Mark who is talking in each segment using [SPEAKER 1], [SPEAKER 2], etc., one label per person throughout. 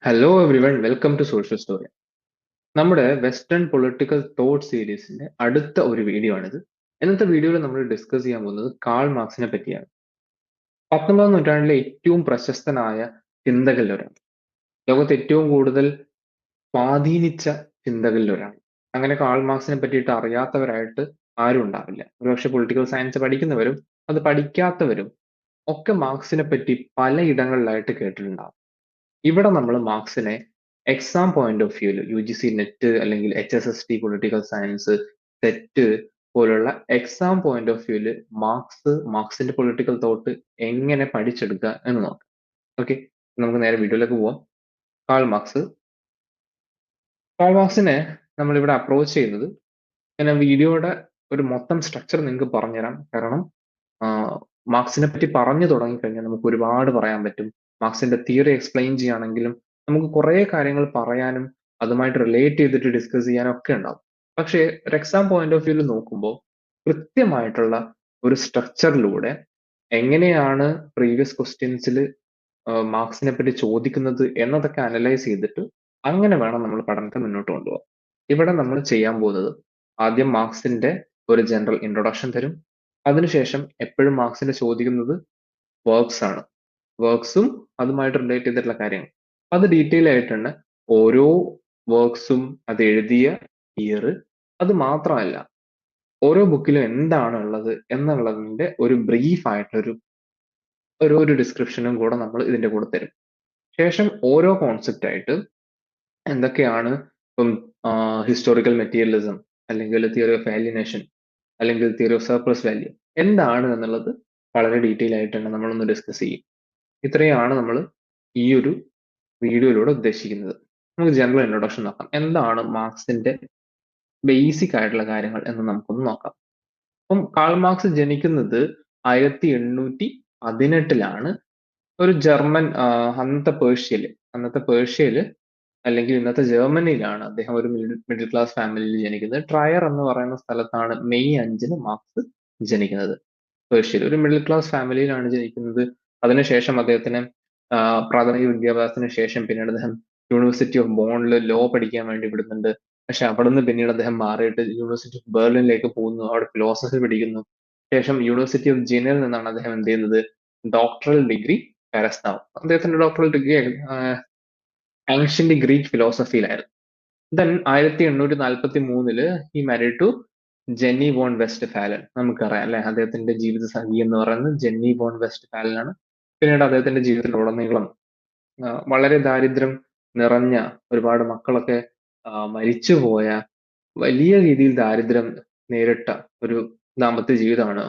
[SPEAKER 1] Hello everyone, welcome to social story. നമ്മുടെ western political thought സീരീസിന്റെ അടുത്ത ഒരു വീഡിയോ ആണിത്. ഇന്നത്തെ വീഡിയോയിൽ നമ്മൾ ഡിസ്കസ് ചെയ്യാൻ പോകുന്നത് കാൾ മാർക്സിനെ പറ്റിയാണ്. 19ാം നൂറ്റാണ്ടിലെ ഏറ്റവും പ്രശസ്തനായ ചിന്തകരിൽ ഒരാൾ, ലോകത്ത് ഏറ്റവും കൂടുതൽ സ്വാധീനിച്ച ചിന്തകരിൽ ഒരാൾ. അങ്ങനെ കാൾ മാർക്സിനെ പറ്റിയിട്ട് അറിയാത്തവരായിട്ട് ആരും ഉണ്ടാവില്ല. ഒരുപക്ഷെ പൊളിറ്റിക്കൽ സയൻസ് പഠിക്കുന്നവരും അത് പഠിക്കാത്തവരും ഒക്കെ മാർക്സിനെ പറ്റി പലയിടങ്ങളിലായിട്ട് കേട്ടിട്ടുണ്ടാവും. ഇവിടെ നമ്മൾ മാർക്സിനെ എക്സാം പോയിന്റ് ഓഫ് വ്യൂല് UGC നെറ്റ് അല്ലെങ്കിൽ HSST പൊളിറ്റിക്കൽ സയൻസ് സെറ്റ് പോലുള്ള എക്സാം പോയിന്റ് ഓഫ് വ്യൂല് മാർക്സിന്റെ പൊളിറ്റിക്കൽ തോട്ട് എങ്ങനെ പഠിച്ചെടുക്കുക എന്ന് നോക്കാം. ഓക്കെ, നമുക്ക് നേരെ വീഡിയോയിലേക്ക് പോവാം. കാൾ മാർക്സ് കാൾ മാർക്സിനെ നമ്മളിവിടെ അപ്രോച്ച് ചെയ്യുന്നത്, ഞാൻ വീഡിയോയുടെ ഒരു മൊത്തം സ്ട്രക്ചർ നിങ്ങൾക്ക് പറഞ്ഞുതരാം. കാരണം മാർക്സിനെ പറ്റി പറഞ്ഞു തുടങ്ങിക്കഴിഞ്ഞാൽ നമുക്ക് ഒരുപാട് പറയാൻ പറ്റും. മാർക്സിന്റെ തിയറി എക്സ്പ്ലെയിൻ ചെയ്യുകയാണെങ്കിലും നമുക്ക് കുറേ കാര്യങ്ങൾ പറയാനും അതുമായിട്ട് റിലേറ്റ് ചെയ്തിട്ട് ഡിസ്കസ് ചെയ്യാനും ഒക്കെ ഉണ്ടാവും. പക്ഷേ ഒരു എക്സാം പോയിന്റ് ഓഫ് വ്യൂവിൽ നോക്കുമ്പോൾ കൃത്യമായിട്ടുള്ള ഒരു സ്ട്രക്ചറിലൂടെ എങ്ങനെയാണ് പ്രീവിയസ് ക്വസ്റ്റ്യൻസിൽ മാർക്സിനെ പറ്റി ചോദിക്കുന്നത് എന്നതൊക്കെ അനലൈസ് ചെയ്തിട്ട് അങ്ങനെ വേണം നമ്മൾ പഠനത്തെ മുന്നോട്ട് കൊണ്ടുപോകാൻ. ഇവിടെ നമ്മൾ ചെയ്യാൻ പോകുന്നത്, ആദ്യം മാർക്സിന്റെ ഒരു ജനറൽ ഇൻട്രൊഡക്ഷൻ തരും. അതിനുശേഷം എപ്പോഴും മാർക്സിന്റെ ചോദിക്കുന്നത് വർക്ക്സ് ആണ്. വർക്ക്സും അതുമായിട്ട് റിലേറ്റ് ചെയ്തിട്ടുള്ള കാര്യങ്ങൾ അത് ഡീറ്റെയിൽ ആയിട്ടുണ്ട്. ഓരോ വർക്ക്സും അത് എഴുതിയ ഇയർ, അത് മാത്രമല്ല ഓരോ ബുക്കിലും എന്താണ് ഉള്ളത് എന്നുള്ളതിന്റെ ഒരു ബ്രീഫ് ആയിട്ടൊരു ഒരു ഡിസ്ക്രിപ്ഷനും കൂടെ നമ്മൾ ഇതിന്റെ കൂടെ തരും. ശേഷം ഓരോ കോൺസെപ്റ്റ് ആയിട്ട് എന്തൊക്കെയാണ് ഇപ്പം ഹിസ്റ്റോറിക്കൽ മെറ്റീരിയലിസം, അല്ലെങ്കിൽ തിയറി ഓഫ് ആലിനേഷൻ, അല്ലെങ്കിൽ തിയറി ഓഫ് സർപ്ലസ് വാല്യൂ എന്താണ് എന്നുള്ളത് വളരെ ഡീറ്റെയിൽ ആയിട്ടാണ് നമ്മളൊന്ന് ഡിസ്കസ് ചെയ്യും. ഇത്രയാണ് നമ്മൾ ഈ ഒരു വീഡിയോയിലൂടെ ഉദ്ദേശിക്കുന്നത്. നമുക്ക് ജനറൽ ഇൻട്രൊഡക്ഷൻ നോക്കാം. എന്താണ് മാർക്സിന്റെ ബേസിക് ആയിട്ടുള്ള കാര്യങ്ങൾ എന്ന് നമുക്കൊന്ന് നോക്കാം. അപ്പം കാൾ മാർക്സ് ജനിക്കുന്നത് 1818 ഒരു ജർമ്മൻ, അന്നത്തെ പേർഷ്യയില് അല്ലെങ്കിൽ ഇന്നത്തെ ജർമ്മനിയിലാണ് അദ്ദേഹം ഒരു മിഡിൽ ക്ലാസ് ഫാമിലിയിൽ ജനിക്കുന്നത്. ട്രയർ എന്ന് പറയുന്ന സ്ഥലത്താണ് മെയ് 5 മാർക്സ് ജനിക്കുന്നത്. പേർഷ്യയിൽ ഒരു മിഡിൽ ക്ലാസ് ഫാമിലിയിലാണ് ജനിക്കുന്നത്. അതിനുശേഷം അദ്ദേഹത്തിന് പ്രാഥമിക വിദ്യാഭ്യാസത്തിന് ശേഷം പിന്നീട് അദ്ദേഹം യൂണിവേഴ്സിറ്റി ഓഫ് ബോണിൽ ലോ പഠിക്കാൻ വേണ്ടി വിടുന്നുണ്ട്. പക്ഷെ അവിടുന്ന് പിന്നീട് അദ്ദേഹം മാറിയിട്ട് യൂണിവേഴ്സിറ്റി ഓഫ് ബെർലിനിലേക്ക് പോകുന്നു, അവിടെ ഫിലോസഫി പഠിക്കുന്നു. ശേഷം യൂണിവേഴ്സിറ്റി ഓഫ് ജിനയിൽ നിന്നാണ് അദ്ദേഹം എന്ത് ചെയ്യുന്നത്, ഡോക്ടറൽ ഡിഗ്രി കരസ്ഥമാവും. അദ്ദേഹത്തിന്റെ ഡോക്ടറൽ ഡിഗ്രി ആൻഷ്യന്റ് ഗ്രീക്ക് ഫിലോസഫിയിലായിരുന്നു. Then 1843 he married to Jenny von Westphalen. നമുക്കറിയാം അല്ലെ, അദ്ദേഹത്തിന്റെ ജീവിത സഖി എന്ന് പറയുന്നത് ജെന്നി വോൺ വെസ്റ്റ് ഫാലൻ ആണ്. പിന്നീട് അദ്ദേഹത്തിന്റെ ജീവിതത്തിലുടനീളം വളരെ ദാരിദ്ര്യം നിറഞ്ഞ, ഒരുപാട് മക്കളൊക്കെ മരിച്ചുപോയ, വലിയ രീതിയിൽ ദാരിദ്ര്യം നേരിട്ട ഒരു ദാമ്പത്യ ജീവിതമാണ്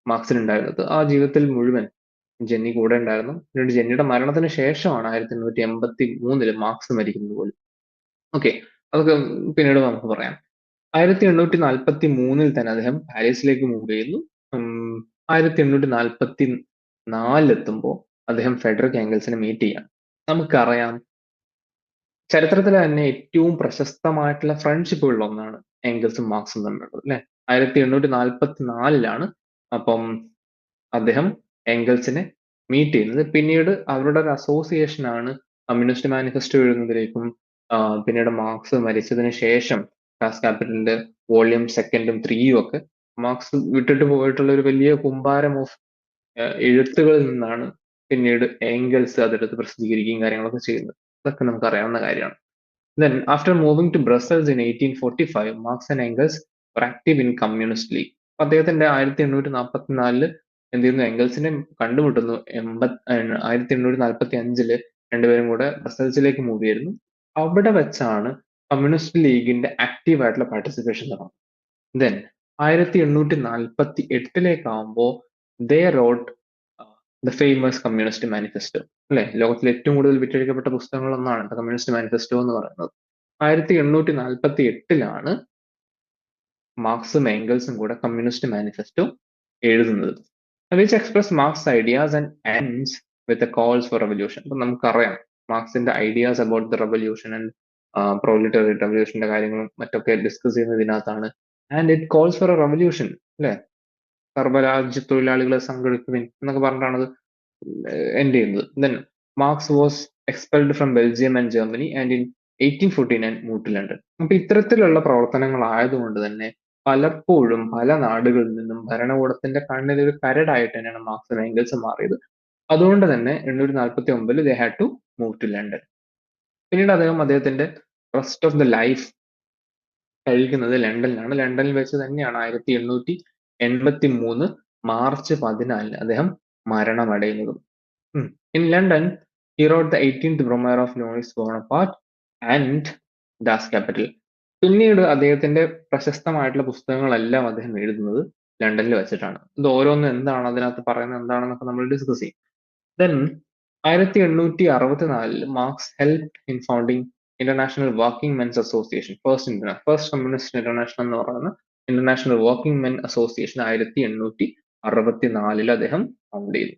[SPEAKER 1] മാർക്സിന് ഉണ്ടായിരുന്നത്. ആ ജീവിതത്തിൽ മുഴുവൻ ജെന്നി കൂടെ ഉണ്ടായിരുന്നു. പിന്നീട് ജെന്നിയുടെ മരണത്തിന് ശേഷമാണ് 1883 മാർക്സ് മരിക്കുന്നത് പോലും. ഓക്കെ, അതൊക്കെ പിന്നീട് നമുക്ക് പറയാം. 1843 തന്നെ അദ്ദേഹം പാരീസിലേക്ക് മൂവ് ചെയ്യുന്നു. 1844 എത്തുമ്പോൾ അദ്ദേഹം ഫെഡറിക് ഏംഗൽസിനെ മീറ്റ് ചെയ്യാണ്. നമുക്കറിയാം, ചരിത്രത്തിലെ തന്നെ ഏറ്റവും പ്രശസ്തമായിട്ടുള്ള ഫ്രണ്ട്ഷിപ്പുകളിൽ ഒന്നാണ് ഏംഗൽസും മാർക്സും തമ്മിലുള്ളത് അല്ലെ. 1844 അപ്പം അദ്ദേഹം ഏംഗൽസിനെ മീറ്റ് ചെയ്യുന്നത്. പിന്നീട് അവരുടെ ഒരു അസോസിയേഷൻ ആണ് കമ്മ്യൂണിസ്റ്റ് മാനിഫെസ്റ്റോ എഴുതുന്നതിലേക്കും പിന്നീട് മാർക്സ് മരിച്ചതിന് ശേഷം ക്ലാസ് ക്യാപിറ്റലിന്റെ വോള്യൂം 2ഉം 3ഉം ഒക്കെ മാർക്സ് വിട്ടിട്ട് പോയിട്ടുള്ള ഒരു വലിയ കുമ്പാരം ഓഫ് എഴുത്തുകളിൽ നിന്നാണ് പിന്നീട് ഏംഗൽസ് അതെടുത്ത് പ്രസിദ്ധീകരിക്കുകയും കാര്യങ്ങളൊക്കെ ചെയ്യുന്നത്. അതൊക്കെ നമുക്ക് അറിയാവുന്ന കാര്യമാണ്. Then, after moving to Brussels in 1845, Marx and Engels were active in Communist League. അദ്ദേഹത്തിന്റെ 1844 എന്ത് ചെയ്യുന്നു, എംഗൽസിനെ കണ്ടുമുട്ടുന്നു. 1845 രണ്ടുപേരും കൂടെ ബ്രസൽസിലേക്ക് മൂവ് ചെയ്യുന്നു. അവിടെ വെച്ചാണ് കമ്മ്യൂണിസ്റ്റ് ലീഗിന്റെ ആക്റ്റീവ് ആയിട്ടുള്ള പാർട്ടിസിപ്പേഷൻ നടന്നത്. Then 1848 they wrote the famous communist manifesto അല്ലെ. ലോകത്തിലെ ഏറ്റവും കൂടുതൽ വിറ്റഴിക്കപ്പെട്ട പുസ്തകങ്ങളൊന്നാണ് കമ്മ്യൂണിസ്റ്റ് മാനിഫെസ്റ്റോ എന്ന് പറയുന്നത്. 1848 മാർക്സും ഏംഗൽസും കൂടെ കമ്മ്യൂണിസ്റ്റ് മാനിഫെസ്റ്റോ എഴുതുന്നത്. Which express Marx ideas and ends with calls for revolution. അപ്പൊ നമുക്കറിയാം മാർക്സിന്റെ ideas about the revolution and proletary റെവല്യൂഷന്റെ കാര്യങ്ങളും മറ്റൊക്കെ ഡിസ്കസ് ചെയ്യുന്നത് ഇതിനകത്താണ്. And it calls for a revolution അല്ലെ. സർവ്വരാജ്യ തൊഴിലാളികളെ സംഘടിപ്പിക്കുവിൻ എന്നൊക്കെ പറഞ്ഞിട്ടാണ് എൻഡ് ചെയ്യുന്നത്. Then Marx was expelled from Belgium and Germany and in 1849 move to London. അപ്പൊ ഇത്തരത്തിലുള്ള പ്രവർത്തനങ്ങളായതുകൊണ്ട് തന്നെ പലപ്പോഴും പല നാടുകളിൽ നിന്നും ഭരണകൂടത്തിന്റെ കണ്ണിൽ ഒരു കരടായിട്ട് തന്നെയാണ് മാർക്സും എംഗൽസും മാറിയത്. അതുകൊണ്ട് തന്നെ 1849 they had to move to London. പിന്നീട് അദ്ദേഹത്തിന്റെ റെസ്റ്റ് ഓഫ് ദ ലൈഫ് കഴിക്കുന്നത് ലണ്ടനിലാണ്. ലണ്ടനിൽ വെച്ച് തന്നെയാണ് 1883 മാർച്ച് 14 അദ്ദേഹം മരണമടയുന്നതും. In London he wrote the 18th Brumaire of Louis Bonaparte and Das Kapital. പിന്നീട് അദ്ദേഹത്തിന്റെ പ്രശസ്തമായിട്ടുള്ള പുസ്തകങ്ങളെല്ലാം അദ്ദേഹം എഴുതുന്നത് ലണ്ടനിൽ വെച്ചിട്ടാണ്. ഇത് ഓരോന്നും എന്താണ് അതിനകത്ത് പറയുന്നത് എന്താണെന്നൊക്കെ നമ്മൾ ഡിസ്കസ് ചെയ്യും. Then 1864 marks help in founding international working men's association, first communist international എന്ന് പറയുന്ന ഇന്റർനാഷണൽ വർക്കിംഗ് മെൻ അസോസിയേഷൻ 1864 അദ്ദേഹം ഫൗണ്ട് ചെയ്തു.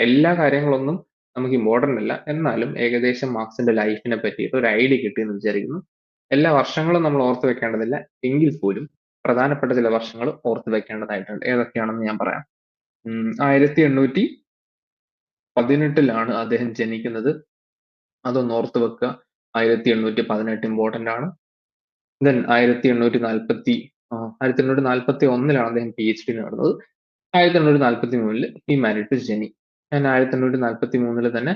[SPEAKER 1] എല്ലാ കാര്യങ്ങളൊന്നും നമുക്ക് ഇമ്പോർട്ടന്റ് അല്ല, എന്നാലും ഏകദേശം മാർക്സിന്റെ ലൈഫിനെ പറ്റിയിട്ട് ഒരു ഐഡിയ കിട്ടിയെന്ന് വിചാരിക്കുന്നു. എല്ലാ വർഷങ്ങളും നമ്മൾ ഓർത്ത് വെക്കേണ്ടതില്ല, എങ്കിൽ പോലും പ്രധാനപ്പെട്ട ചില വർഷങ്ങൾ ഓർത്ത് വെക്കേണ്ടതായിട്ടുണ്ട്. ഏതൊക്കെയാണെന്ന് ഞാൻ പറയാം. 1818 അദ്ദേഹം ജനിക്കുന്നത്. അതൊന്ന് ഓർത്ത് വെക്കുക. 1818 ഇമ്പോർട്ടന്റ് ആണ്. ദെൻ 1841 അദ്ദേഹം PhD നടന്നത്. 1843 ഈ മാരിഡ് ടു ജെനി. ഞാൻ 1843 തന്നെ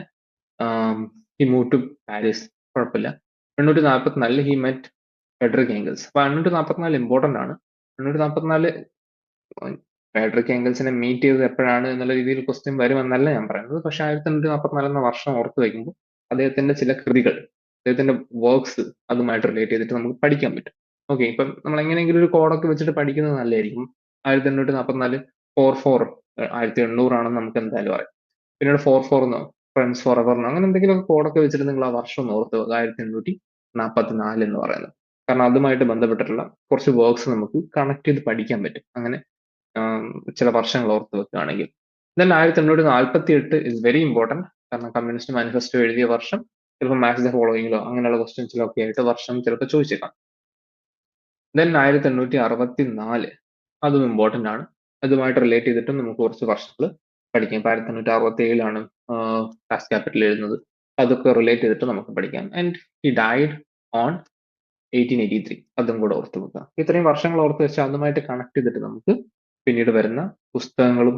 [SPEAKER 1] ഹി മൂവ് ടു പാരീസ്. കുഴപ്പമില്ല. 1844 ഹി മെറ്റ് ഫെഡറിക് ഏംഗൽസ്. അപ്പൊ 1844 ഇമ്പോർട്ടന്റ് ആണ്. 1844 ഫെഡറിക് ഏംഗൽസിനെ മീറ്റ് ചെയ്തത് എപ്പോഴാണ് എന്നുള്ള രീതിയിൽ ക്വസ്റ്റ്യൻ വരുമെന്നല്ല ഞാൻ പറയുന്നത്. പക്ഷെ 1844 എന്ന വർഷം ഓർത്ത് വയ്ക്കുമ്പോൾ അദ്ദേഹത്തിന്റെ ചില കൃതികൾ, അദ്ദേഹത്തിന്റെ വർക്ക്സ് അതുമായിട്ട് റിലേറ്റ് ചെയ്തിട്ട് നമുക്ക് പഠിക്കാൻ പറ്റും. ഓക്കെ, ഇപ്പം നമ്മൾ എങ്ങനെയെങ്കിലും ഒരു കോഡൊക്കെ വെച്ചിട്ട് പഠിക്കുന്നത് നല്ലതായിരിക്കും. 1844 44 1800 ആണെന്ന് നമുക്ക് എന്തായാലും അറിയാം. പിന്നീട് 44 എന്നോ ഫ്രണ്ട്സ് ഫോർ എവർ അങ്ങനെ എന്തെങ്കിലും കോഡൊക്കെ വെച്ചിട്ട് നിങ്ങൾ ആ വർഷം ഒന്ന് ഓർത്ത് വെക്കുക. 1844 എന്ന് പറയുന്നത്. കാരണം അതുമായിട്ട് ബന്ധപ്പെട്ടിട്ടുള്ള കുറച്ച് വർക്ക്സ് നമുക്ക് കണക്ട് ചെയ്ത് പഠിക്കാൻ പറ്റും അങ്ങനെ ചില വർഷങ്ങൾ ഓർത്ത് വെക്കുകയാണെങ്കിൽ. Then 1848 is very important. കാരണം കമ്മ്യൂണിസ്റ്റ് മാനിഫെസ്റ്റോ എഴുതിയ വർഷം ചിലപ്പോൾ മാച്ച് ദ ഫോളോയിങ്ങിലോ അങ്ങനെയുള്ള ക്വസ്റ്റ്യൻസിലോ ഒക്കെ ആയിട്ട് വർഷം ചിലപ്പോൾ ചോദിച്ചേക്കാം. ദെൻ 1864 അതും ഇമ്പോർട്ടന്റ് ആണ്. അതുമായിട്ട് റിലേറ്റ് ചെയ്തിട്ടും നമുക്ക് കുറച്ച് വർഷങ്ങൾ പഠിക്കാം. 1867 ടാസ് ക്യാപിറ്റൽ എഴുതുന്നത്. അതൊക്കെ റിലേറ്റ് ചെയ്തിട്ട് നമുക്ക് പഠിക്കാം. And he died on 1883. അതും കൂടെ ഓർത്ത് വെക്കുക. ഇത്രയും വർഷങ്ങൾ ഓർത്ത് വെച്ചാൽ അതുമായിട്ട് കണക്ട് ചെയ്തിട്ട് നമുക്ക് പിന്നീട് വരുന്ന പുസ്തകങ്ങളും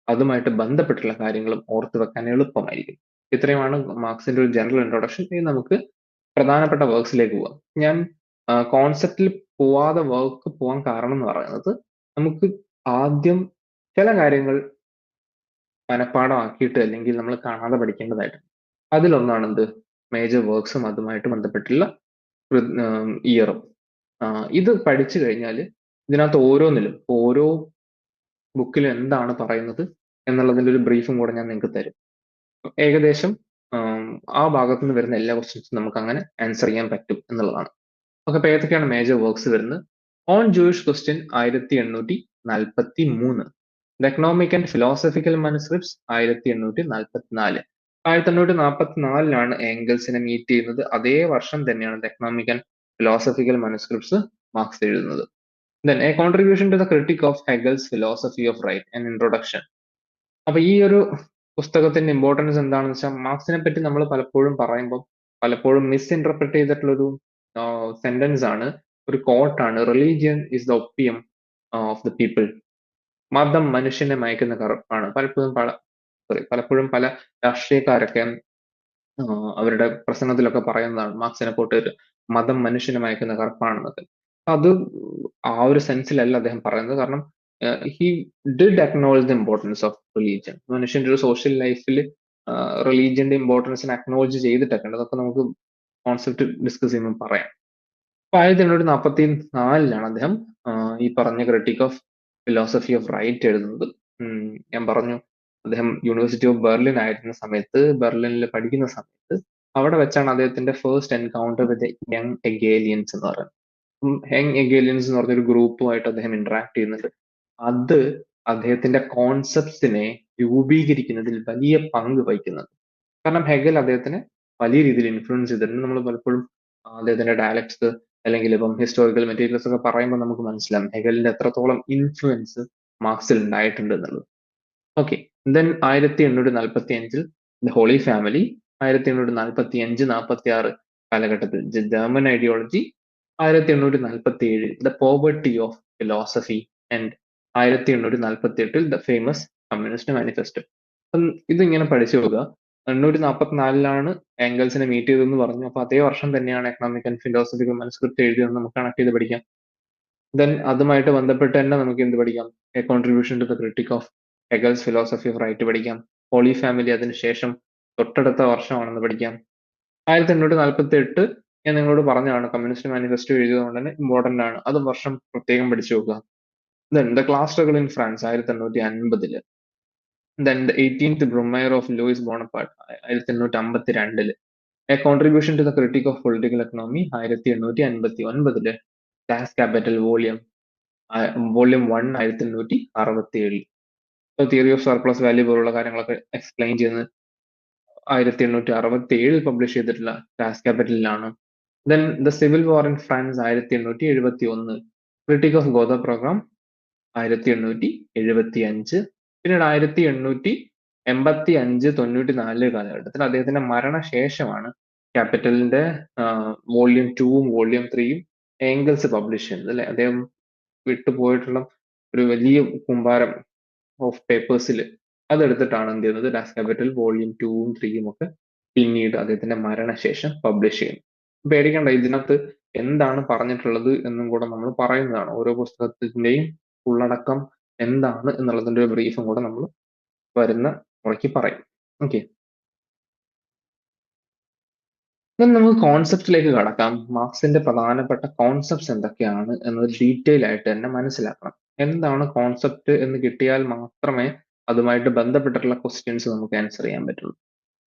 [SPEAKER 1] അതുമായിട്ട് ബന്ധപ്പെട്ടുള്ള കാര്യങ്ങളും ഓർത്ത് വെക്കാൻ എളുപ്പമായിരിക്കും. ഇത്രയുമാണ് മാർക്സിന്റെ ഒരു ജനറൽ ഇൻട്രൊഡക്ഷൻ. ഇനി നമുക്ക് പ്രധാനപ്പെട്ട വർക്ക്സിലേക്ക് പോവാം. ഞാൻ കോൺസെപ്റ്റിൽ പോവാതെ വർക്ക് പോകാൻ കാരണം എന്ന് പറയുന്നത് നമുക്ക് ആദ്യം ചില കാര്യങ്ങൾ മനഃപ്പാഠമാക്കിയിട്ട് അല്ലെങ്കിൽ നമ്മൾ കാണാതെ പഠിക്കേണ്ടതായിട്ട്. അതിലൊന്നാണ് എന്ത്, മേജർ വർക്ക്സും അതുമായിട്ട് ബന്ധപ്പെട്ടുള്ള ഇയറും. ഇത് പഠിച്ചു കഴിഞ്ഞാൽ ഇതിനകത്ത് ഓരോന്നിലും ഓരോ ബുക്കിലും എന്താണ് പറയുന്നത് എന്നുള്ളതിന്റെ ഒരു ബ്രീഫും കൂടെ ഞാൻ നിങ്ങൾക്ക് തരും. ഏകദേശം ആ ഭാഗത്തു നിന്ന് വരുന്ന എല്ലാ ക്വസ്റ്റ്യൻസും നമുക്ക് അങ്ങനെ ആൻസർ ചെയ്യാൻ പറ്റും എന്നുള്ളതാണ്. ഓക്കെ, അപ്പൊ ഏതൊക്കെയാണ് മേജർ വർക്ക്സ് വരുന്നത്? On Jewish question 1843. The economic and philosophical manuscripts 1844. 1844 ഏംഗൽസിനെ മീറ്റ് ചെയ്യുന്നത്. അതേ വർഷം തന്നെയാണ് the economic and philosophical manuscripts Marx എഴുതുന്നത്. Then a contribution to the critique of Hegel's philosophy of right, an introduction. അപ്പൊ ഈ ഒരു പുസ്തകത്തിന്റെ ഇമ്പോർട്ടൻസ് എന്താണെന്ന് വെച്ചാൽ മാർക്സിനെ പറ്റി നമ്മൾ പലപ്പോഴും പറയുമ്പോൾ പലപ്പോഴും മിസ്ഇന്റർപ്രറ്റ് ചെയ്തിട്ടുള്ളൊരു സെന്റൻസ് ആണ്, ഒരു കോട്ടാണ്. Religion is the opium of the people. മതം മനുഷ്യനെ മയക്കുന്ന കറുപ്പാണ്. പലപ്പോഴും പല രാഷ്ട്രീയക്കാരൊക്കെ അവരുടെ പ്രസംഗത്തിലൊക്കെ പറയുന്നതാണ് മാർക്സിനെ പോയിട്ട് മതം മനുഷ്യനെ മയക്കുന്ന കറുപ്പാണെന്നൊക്കെ. അത് ആ ഒരു സെൻസിലല്ല അദ്ദേഹം പറയുന്നത്. കാരണം he did acknowledge the importance of religion. മനുഷ്യന്റെ ഒരു സോഷ്യൽ ലൈഫിൽ റിലീജിയന്റെ ഇമ്പോർട്ടൻസിനെ അക്നോളജ് ചെയ്തിട്ടൊക്കെ ഉണ്ട്. അതൊക്കെ നമുക്ക് കോൺസെപ്റ്റ് ഡിസ്കസ് ചെയ്യുമ്പോൾ പറയാം. അപ്പൊ 1844 അദ്ദേഹം ഈ പറഞ്ഞ critique of philosophy of right എഴുതുന്നത്. ഞാൻ പറഞ്ഞു അദ്ദേഹം യൂണിവേഴ്സിറ്റി ഓഫ് ബെർലിൻ ആയിരുന്ന സമയത്ത്, ബെർലിനിൽ പഠിക്കുന്ന സമയത്ത് അവിടെ വെച്ചാണ് അദ്ദേഹത്തിന്റെ ഫസ്റ്റ് എൻകൗണ്ടർ വിത്ത് യങ് ഹെഗേലിയൻസ് എന്ന് പറയുന്നത്. യങ് ഹെഗേലിയൻസ് എന്ന് പറഞ്ഞൊരു ഗ്രൂപ്പുമായിട്ട് അദ്ദേഹം ഇന്ററാക്ട് ചെയ്യുന്നുണ്ട്. അത് അദ്ദേഹത്തിന്റെ കോൺസെപ്റ്റ്സിനെ രൂപീകരിക്കുന്നതിൽ വലിയ പങ്ക് വഹിക്കുന്നുണ്ട്. കാരണം ഹെഗൽ അദ്ദേഹത്തിനെ വലിയ രീതിയിൽ ഇൻഫ്ലുവൻസ് ചെയ്തിട്ടുണ്ട്. നമ്മൾ പലപ്പോഴും അദ്ദേഹത്തിന്റെ ഡയലക്ട്സ് അല്ലെങ്കിൽ ഇപ്പം ഹിസ്റ്റോറിക്കൽ മെറ്റീരിയൽസ് ഒക്കെ പറയുമ്പോൾ നമുക്ക് മനസ്സിലാവും ഹെഗലിന്റെ എത്രത്തോളം ഇൻഫ്ലുവൻസ് മാർക്സിൽ ഉണ്ടായിട്ടുണ്ട് എന്നുള്ളത്. Okay, then 1845 the holy family 1845-46 കാലഘട്ടത്തിൽ German ideology. 1847 the poverty of philosophy and 1848 the famous communist manifesto. അപ്പം ഇതിങ്ങനെ പഠിച്ചു നോക്കുക. 1844 ഏംഗൽസിനെ മീറ്റ് ചെയ്തെന്ന് പറഞ്ഞു. അപ്പൊ അതേ വർഷം തന്നെയാണ് എക്കണോമിക് ആൻഡ് ഫിലോസഫിക്കൽ മനുസ്ക്രിപ്റ്റ് എഴുതിയതെന്ന് നമുക്ക് കണക്ട് ചെയ്ത് പഠിക്കാം. ദെൻ അതുമായിട്ട് ബന്ധപ്പെട്ട് തന്നെ നമുക്ക് എന്ത് പഠിക്കാം? A contribution to the critique of Hegel's philosophy of right പഠിക്കാം. ഹോളി ഫാമിലി അതിനുശേഷം തൊട്ടടുത്ത വർഷമാണെന്ന് പഠിക്കാം. 1848 ഞാൻ നിങ്ങളോട് പറഞ്ഞതാണ്, കമ്മ്യൂണിസ്റ്റ് മാനിഫെസ്റ്റോ എഴുതിയതുകൊണ്ട് തന്നെ ഇമ്പോർട്ടന്റ് ആണ്. അത് വർഷം പ്രത്യേകം പഠിച്ചു നോക്കുക. Then the class struggle in France 1850. Then the 18th Brumaire of Louis Bonaparte 1852. A contribution to the critique of political economy 1859. Class capital volume 1 1867. Theory of surplus value പോലുള്ള കാര്യങ്ങളൊക്കെ explain ചെയ്യുന്നത് 1867 പബ്ലിഷ് ചെയ്തിട്ടുള്ള ക്ലാസ് ക്യാപിറ്റലിലാണ്. Then the civil war in France 1871. Critique of Gotha programme 1875. പിന്നീട് 1885-94 കാലഘട്ടത്തിൽ അദ്ദേഹത്തിന്റെ മരണശേഷമാണ് ക്യാപിറ്റലിന്റെ വോള്യൂം 2ഉം വോള്യൂം 3യും ഏംഗൽസ് പബ്ലിഷ് ചെയ്യുന്നത് അല്ലെ. അദ്ദേഹം വിട്ടുപോയിട്ടുള്ള ഒരു വലിയ കൂമ്പാരം ഓഫ് പേപ്പേഴ്സിൽ അതെടുത്തിട്ടാണ് എന്ത് ചെയ്യുന്നത്, ഡാസ് ക്യാപിറ്റൽ വോള്യൂം 2ഉം 3യും ഒക്കെ പിന്നീട് അദ്ദേഹത്തിന്റെ മരണശേഷം പബ്ലിഷ് ചെയ്യുന്നു. പേടിക്കണ്ട, ഇതിനകത്ത് എന്താണ് പറഞ്ഞിട്ടുള്ളത് എന്നും കൂടെ നമ്മൾ പറയുന്നതാണ്. ഓരോ പുസ്തകത്തിന്റെയും ഉള്ളടക്കം എന്താണ് എന്നുള്ളതിന്റെ ഒരു ബ്രീഫും കൂടെ നമ്മൾ വരുന്ന മുറയ്ക്ക് പറയും. ഓക്കെ, നമുക്ക് കോൺസെപ്റ്റിലേക്ക് കടക്കാം. മാർക്സിന്റെ പ്രധാനപ്പെട്ട കോൺസെപ്റ്റ്സ് എന്തൊക്കെയാണ് എന്നത് ഡീറ്റെയിൽ ആയിട്ട് തന്നെ മനസ്സിലാക്കണം. എന്താണ് കോൺസെപ്റ്റ് എന്ന് കിട്ടിയാൽ മാത്രമേ അതുമായിട്ട് ബന്ധപ്പെട്ടിട്ടുള്ള ക്വസ്റ്റ്യൻസ് നമുക്ക് ആൻസർ ചെയ്യാൻ പറ്റുള്ളൂ.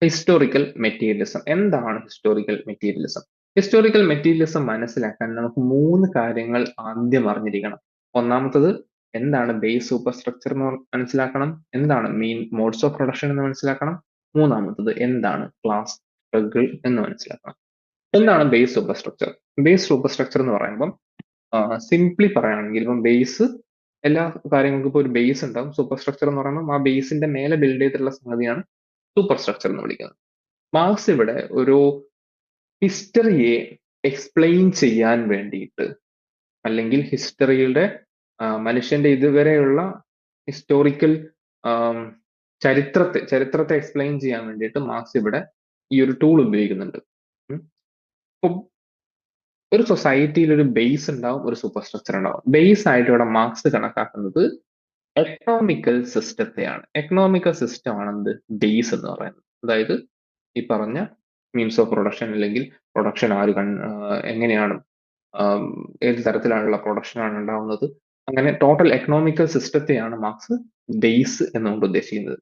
[SPEAKER 1] Historical materialism. എന്താണ് ഹിസ്റ്റോറിക്കൽ മെറ്റീരിയലിസം? ഹിസ്റ്റോറിക്കൽ മെറ്റീരിയലിസം മനസ്സിലാക്കാൻ നമുക്ക് 3 കാര്യങ്ങൾ ആദ്യം അറിഞ്ഞിരിക്കണം. ഒന്നാമത്തത് എന്താണ് ബേസ് സൂപ്പർ സ്ട്രക്ചർ എന്ന് മനസ്സിലാക്കണം. എന്താണ് മെയിൻ മോഡ്സ് ഓഫ് പ്രൊഡക്ഷൻ എന്ന് മനസ്സിലാക്കണം. മൂന്നാമത്തത് എന്താണ് ക്ലാസ് സ്ട്രഗിൾ എന്ന് മനസ്സിലാക്കണം. എന്താണ് base super structure? Base super structure എന്ന് പറയുമ്പോൾ സിംപ്ലി പറയുകയാണെങ്കിൽ ഇപ്പം ബേസ് എല്ലാ കാര്യങ്ങൾക്കും ഇപ്പോൾ ഒരു ബേസ് ഉണ്ടാവും. സൂപ്പർ സ്ട്രക്ചർ എന്ന് പറയുമ്പോൾ ആ ബേസിന്റെ മേലെ ബിൽഡ് ചെയ്തിട്ടുള്ള സംഗതിയാണ് സൂപ്പർ സ്ട്രക്ചർ എന്ന് വിളിക്കുന്നത്. മാർക്സ് ഇവിടെ ഒരു ഹിസ്റ്ററിയെ എക്സ്പ്ലെയിൻ ചെയ്യാൻ വേണ്ടിയിട്ട്, അല്ലെങ്കിൽ ഹിസ്റ്ററിയുടെ മനുഷ്യന്റെ ഇതുവരെയുള്ള ഹിസ്റ്റോറിക്കൽ ചരിത്രത്തെ എക്സ്പ്ലെയിൻ ചെയ്യാൻ വേണ്ടിയിട്ട് മാർക്സ് ഇവിടെ ഈ ഒരു ടൂൾ ഉപയോഗിക്കുന്നുണ്ട്. ഇപ്പം ഒരു സൊസൈറ്റിയിൽ ഒരു ബേസ് ഉണ്ടാവും, ഒരു സൂപ്പർ സ്ട്രക്ചർ ഉണ്ടാവും. ബേസ് ആയിട്ട് ഇവിടെ മാർക്സ് കണക്കാക്കുന്നത് എക്കണോമിക്കൽ സിസ്റ്റത്തെയാണ്. എക്കണോമിക്കൽ സിസ്റ്റം ആണ് എന്ത് ബേസ് എന്ന് പറയുന്നത്. അതായത് ഈ പറഞ്ഞ മീൻസ് ഓഫ് പ്രൊഡക്ഷൻ, അല്ലെങ്കിൽ പ്രൊഡക്ഷൻ എങ്ങനെയാണ്, ഏത് തരത്തിലുള്ള പ്രൊഡക്ഷൻ ആണ് ഉണ്ടാവുന്നത്, അങ്ങനെ ടോട്ടൽ എക്കണോമിക്കൽ സിസ്റ്റത്തെയാണ് മാർക്സ് ബേസ് എന്നുകൊണ്ട് ഉദ്ദേശിക്കുന്നത്.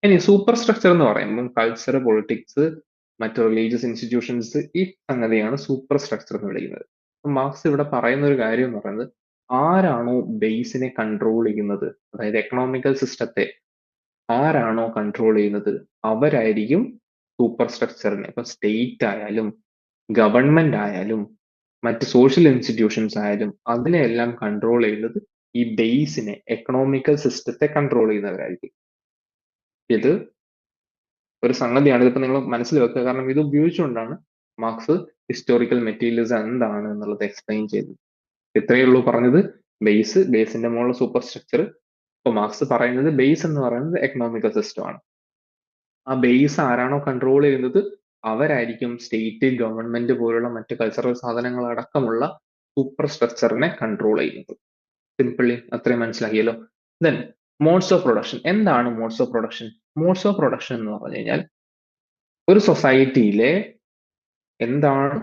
[SPEAKER 1] ഇനി സൂപ്പർ സ്ട്രക്ചർ എന്ന് പറയുമ്പോൾ കൾച്ചർ, പൊളിറ്റിക്സ്, മറ്റ് റിലീജിയസ് ഇൻസ്റ്റിറ്റ്യൂഷൻസ്, ഈ സംഗതിയാണ് സൂപ്പർ സ്ട്രക്ചർ എന്ന് വിളിക്കുന്നത്. മാർക്സ് ഇവിടെ പറയുന്ന ഒരു കാര്യം എന്ന് പറയുന്നത്, ആരാണോ ബേസിനെ കൺട്രോൾ ചെയ്യുന്നത്, അതായത് എക്കണോമിക്കൽ സിസ്റ്റത്തെ ആരാണോ കൺട്രോൾ ചെയ്യുന്നത് അവരായിരിക്കും സൂപ്പർ സ്ട്രക്ചറിനെ, ഇപ്പൊ സ്റ്റേറ്റ് ആയാലും ഗവൺമെന്റ് ആയാലും മറ്റ് സോഷ്യൽ ഇൻസ്റ്റിറ്റ്യൂഷൻസ് ആയാലും അതിനെയെല്ലാം കൺട്രോൾ ചെയ്യുന്നത് ഈ ബേസിനെ, എക്കണോമിക്കൽ സിസ്റ്റത്തെ കൺട്രോൾ ചെയ്യുന്നവരായിരിക്കും. ഇത് ഒരു സംഗതിയാണ്. ഇതിപ്പോ നിങ്ങൾ മനസ്സിൽ വെക്കുക, കാരണം ഇത് ഉപയോഗിച്ചുകൊണ്ടാണ് മാർക്സ് ഹിസ്റ്റോറിക്കൽ മെറ്റീരിയലിസം എന്താണ് എന്നുള്ളത് എക്സ്പ്ലെയിൻ ചെയ്തത്. ഇത്രയേ ഉള്ളൂ പറഞ്ഞത്. ബേസിന്റെ മുകളിൽ സൂപ്പർ സ്ട്രക്ചർ. ഇപ്പൊ മാർക്സ് പറയുന്നത് ബേസ് എന്ന് പറയുന്നത് എക്കണോമിക്കൽ സിസ്റ്റം ആണ്. ആ ബേസ് ആരാണോ കൺട്രോൾ ചെയ്യുന്നത് അവരായിരിക്കും സ്റ്റേറ്റ്, ഗവൺമെന്റ് പോലുള്ള മറ്റ് കൾച്ചറൽ സാധനങ്ങൾ അടക്കമുള്ള സൂപ്പർ സ്ട്രക്ചറിനെ കൺട്രോൾ ചെയ്യുന്നത്. സിംപിളി അത്രയും മനസ്സിലാക്കിയല്ലോ. Then modes of production. എന്താണ് modes of production? Modes of production എന്ന് പറഞ്ഞു കഴിഞ്ഞാൽ ഒരു സൊസൈറ്റിയിലെ എന്താണ്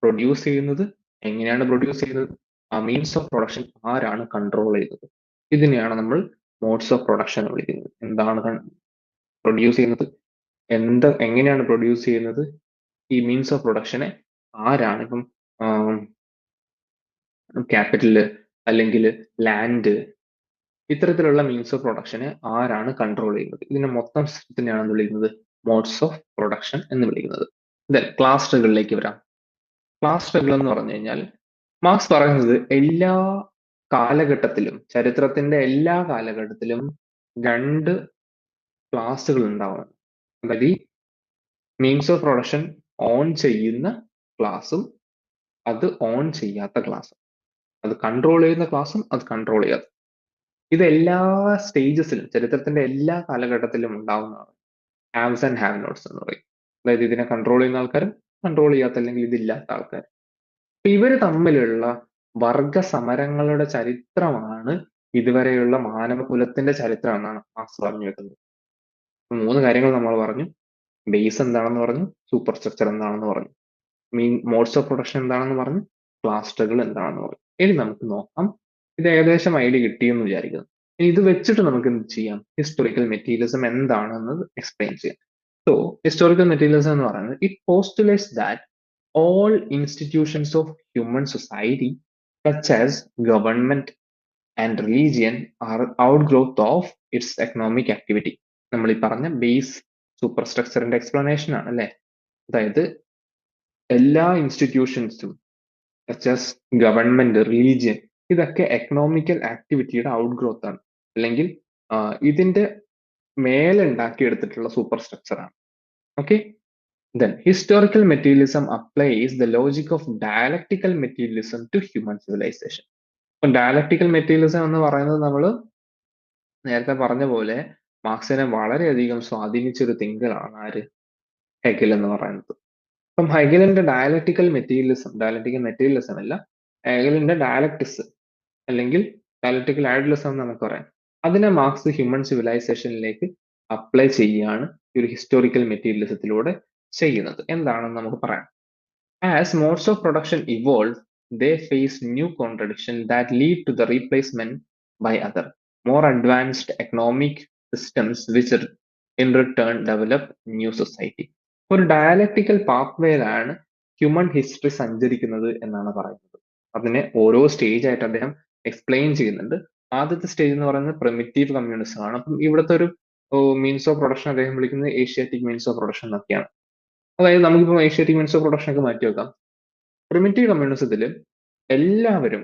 [SPEAKER 1] പ്രൊഡ്യൂസ് ചെയ്യുന്നത്, എങ്ങനെയാണ് പ്രൊഡ്യൂസ് ചെയ്യുന്നത്, ആ മീൻസ് ഓഫ് പ്രൊഡക്ഷൻ ആരാണ് കൺട്രോൾ ചെയ്യുന്നത്, ഇതിനെയാണ് നമ്മൾ മോഡ്സ് ഓഫ് പ്രൊഡക്ഷൻ എന്ന് വിളിക്കുന്നത്. എന്താണ് പ്രൊഡ്യൂസ് ചെയ്യുന്നത്, എങ്ങനെയാണ് പ്രൊഡ്യൂസ് ചെയ്യുന്നത്, ഈ മീൻസ് ഓഫ് പ്രൊഡക്ഷനെ ആരാണ്, ഇപ്പം ക്യാപിറ്റല് അല്ലെങ്കിൽ ലാൻഡ്, ഇത്തരത്തിലുള്ള മീൻസ് ഓഫ് പ്രൊഡക്ഷനെ ആരാണ് കൺട്രോൾ ചെയ്യുന്നത്, ഇതിനെ മൊത്തം സിസ്റ്റത്തിനെയാണ് വിളിക്കുന്നത് മോഡ്സ് ഓഫ് പ്രൊഡക്ഷൻ എന്ന് വിളിക്കുന്നത്. ദെൻ ക്ലാസ് സ്ട്രഗിളിലേക്ക് വരാം. ക്ലാസ് സ്ട്രഗിൾ എന്ന് പറഞ്ഞു കഴിഞ്ഞാൽ മാർക്സ് പറയുന്നത് എല്ലാ കാലഘട്ടത്തിലും, ചരിത്രത്തിന്റെ എല്ലാ കാലഘട്ടത്തിലും രണ്ട് ക്ലാസ്സുകൾ ഉണ്ടാവും. അതായത് മീൻസ് ഓഫ് പ്രൊഡക്ഷൻ ഓൺ ചെയ്യുന്ന ക്ലാസ്സും അത് ഓൺ ചെയ്യാത്ത ക്ലാസ്സും, അത് കൺട്രോൾ ചെയ്യുന്ന ക്ലാസ്സും അത് കൺട്രോൾ ചെയ്യാത്ത, ഇത് എല്ലാ സ്റ്റേജസിലും ചരിത്രത്തിന്റെ എല്ലാ കാലഘട്ടത്തിലും ഉണ്ടാവുന്നതാണ് ഹാവ്സ് ആൻഡ് ഹാവ് നോട്ട്സ് എന്ന് പറയും. അതായത് ഇതിനെ കൺട്രോൾ ചെയ്യുന്ന ആൾക്കാരും കൺട്രോൾ ചെയ്യാത്ത അല്ലെങ്കിൽ ഇതില്ലാത്ത ആൾക്കാർ. അപ്പൊ ഇവര് തമ്മിലുള്ള വർഗ സമരങ്ങളുടെ ചരിത്രമാണ് ഇതുവരെയുള്ള മാനവകുലത്തിന്റെ ചരിത്രം എന്നാണ് മാർക്സ് പറഞ്ഞു വെക്കുന്നത്. മൂന്ന് കാര്യങ്ങൾ നമ്മൾ പറഞ്ഞു. ബേസ് എന്താണെന്ന് പറഞ്ഞു, സൂപ്പർ സ്ട്രക്ചർ എന്താണെന്ന് പറഞ്ഞു, മോഡ്സ് ഓഫ് പ്രൊഡക്ഷൻ എന്താണെന്ന് പറഞ്ഞു, ക്ലാസ് സ്ട്രഗിൾ എന്താണെന്ന് പറഞ്ഞു. ഇനി നമുക്ക് നോക്കാം, ഇത് ഏകദേശം ഐഡിയ കിട്ടിയെന്ന് വിചാരിക്കുന്നു. ഇനി ഇത് വെച്ചിട്ട് നമുക്ക് എന്ത് ചെയ്യാം, ഹിസ്റ്റോറിക്കൽ മെറ്റീരിയലിസം എന്താണെന്ന് എക്സ്പ്ലെയിൻ ചെയ്യാം. സോ ഹിസ്റ്റോറിക്കൽ മെറ്റീരിയലിസം എന്ന് പറയുന്നത് it postulates that all institutions of human society, such as government and religion, are outgrowth of its economic activity. നമ്മൾ ഈ പറഞ്ഞ ബേസ് സൂപ്പർ സ്ട്രക്ചറിന്റെ എക്സ്പ്ലനേഷൻ ആണ് അല്ലെ. അതായത് എല്ലാ ഇൻസ്റ്റിറ്റ്യൂഷൻസും സച്ച് ആസ് ഗവൺമെന്റ്, റിലീജിയൻ, ഇതൊക്കെ എക്കണോമിക്കൽ ആക്ടിവിറ്റിയുടെ ഔട്ട്ഗ്രോത്ത് ആണ്, അല്ലെങ്കിൽ ഇതിന്റെ മേലെ ഉണ്ടാക്കിയെടുത്തിട്ടുള്ള സൂപ്പർ സ്ട്രക്ചർ ആണ്. Okay. Then, historical materialism applies the logic of dialectical materialism to human civilization. ഇപ്പൊ ഡയലക്ടിക്കൽ മെറ്റീരിയലിസം എന്ന് പറയുന്നത് നമ്മൾ നേരത്തെ പറഞ്ഞ പോലെ മാർക്സിനെ വളരെയധികം സ്വാധീനിച്ച ഒരു തിങ്കറാണ് ആര്, ഹെഗൽ എന്ന് പറയുന്നത്. അപ്പം ഹെഗലിന്റെ ഡയലക്ടിക്കൽ മെറ്റീരിയലിസം അല്ല, ഹെഗലിന്റെ ഡയലക്ടിക്സ് അല്ലെങ്കിൽ ഡയലക്ടിക്കൽ ഐഡിയലിസം എന്ന് നമുക്ക് പറയാം. അതിനെ മാർക്സ് ഹ്യൂമൻ സിവിലൈസേഷനിലേക്ക് അപ്ലൈ ചെയ്യുകയാണ് ഈ ഒരു ഹിസ്റ്റോറിക്കൽ മെറ്റീരിയലിസത്തിലൂടെ ചെയ്യുന്നത്. എന്താണെന്ന് നമുക്ക് പറയാം. As modes of production evolve, they face new contradictions that lead to the replacement by other, more advanced economic systems, which in return develop new society. ഒരു ഡയലക്ടിക്കൽ പാത്വേയിലാണ് ഹ്യൂമൻ ഹിസ്റ്ററി സഞ്ചരിക്കുന്നത് എന്നാണ് പറയുന്നത്. അതിനെ ഓരോ സ്റ്റേജ് ആയിട്ട് അദ്ദേഹം എക്സ്പ്ലെയിൻ ചെയ്യുന്നുണ്ട്. ആദ്യത്തെ സ്റ്റേജ് എന്ന് പറയുന്നത് പ്രിമിറ്റീവ് കമ്മ്യൂണിസം ആണ്. അപ്പം ഇവിടുത്തെ ഒരു മീൻസ് ഓഫ് പ്രൊഡക്ഷൻ അദ്ദേഹം വിളിക്കുന്നത് ഏഷ്യാറ്റിക് മീൻസ് ഓഫ് പ്രൊഡക്ഷൻ എന്നൊക്കെയാണ്. അതായത് നമുക്കിപ്പോൾ ഏഷ്യാറ്റിക് മീൻസ് ഓഫ് പ്രൊഡക്ഷൻ ഒക്കെ മാറ്റി വെക്കാം. പ്രിമിറ്റീവ് കമ്മ്യൂണിസത്തിൽ എല്ലാവരും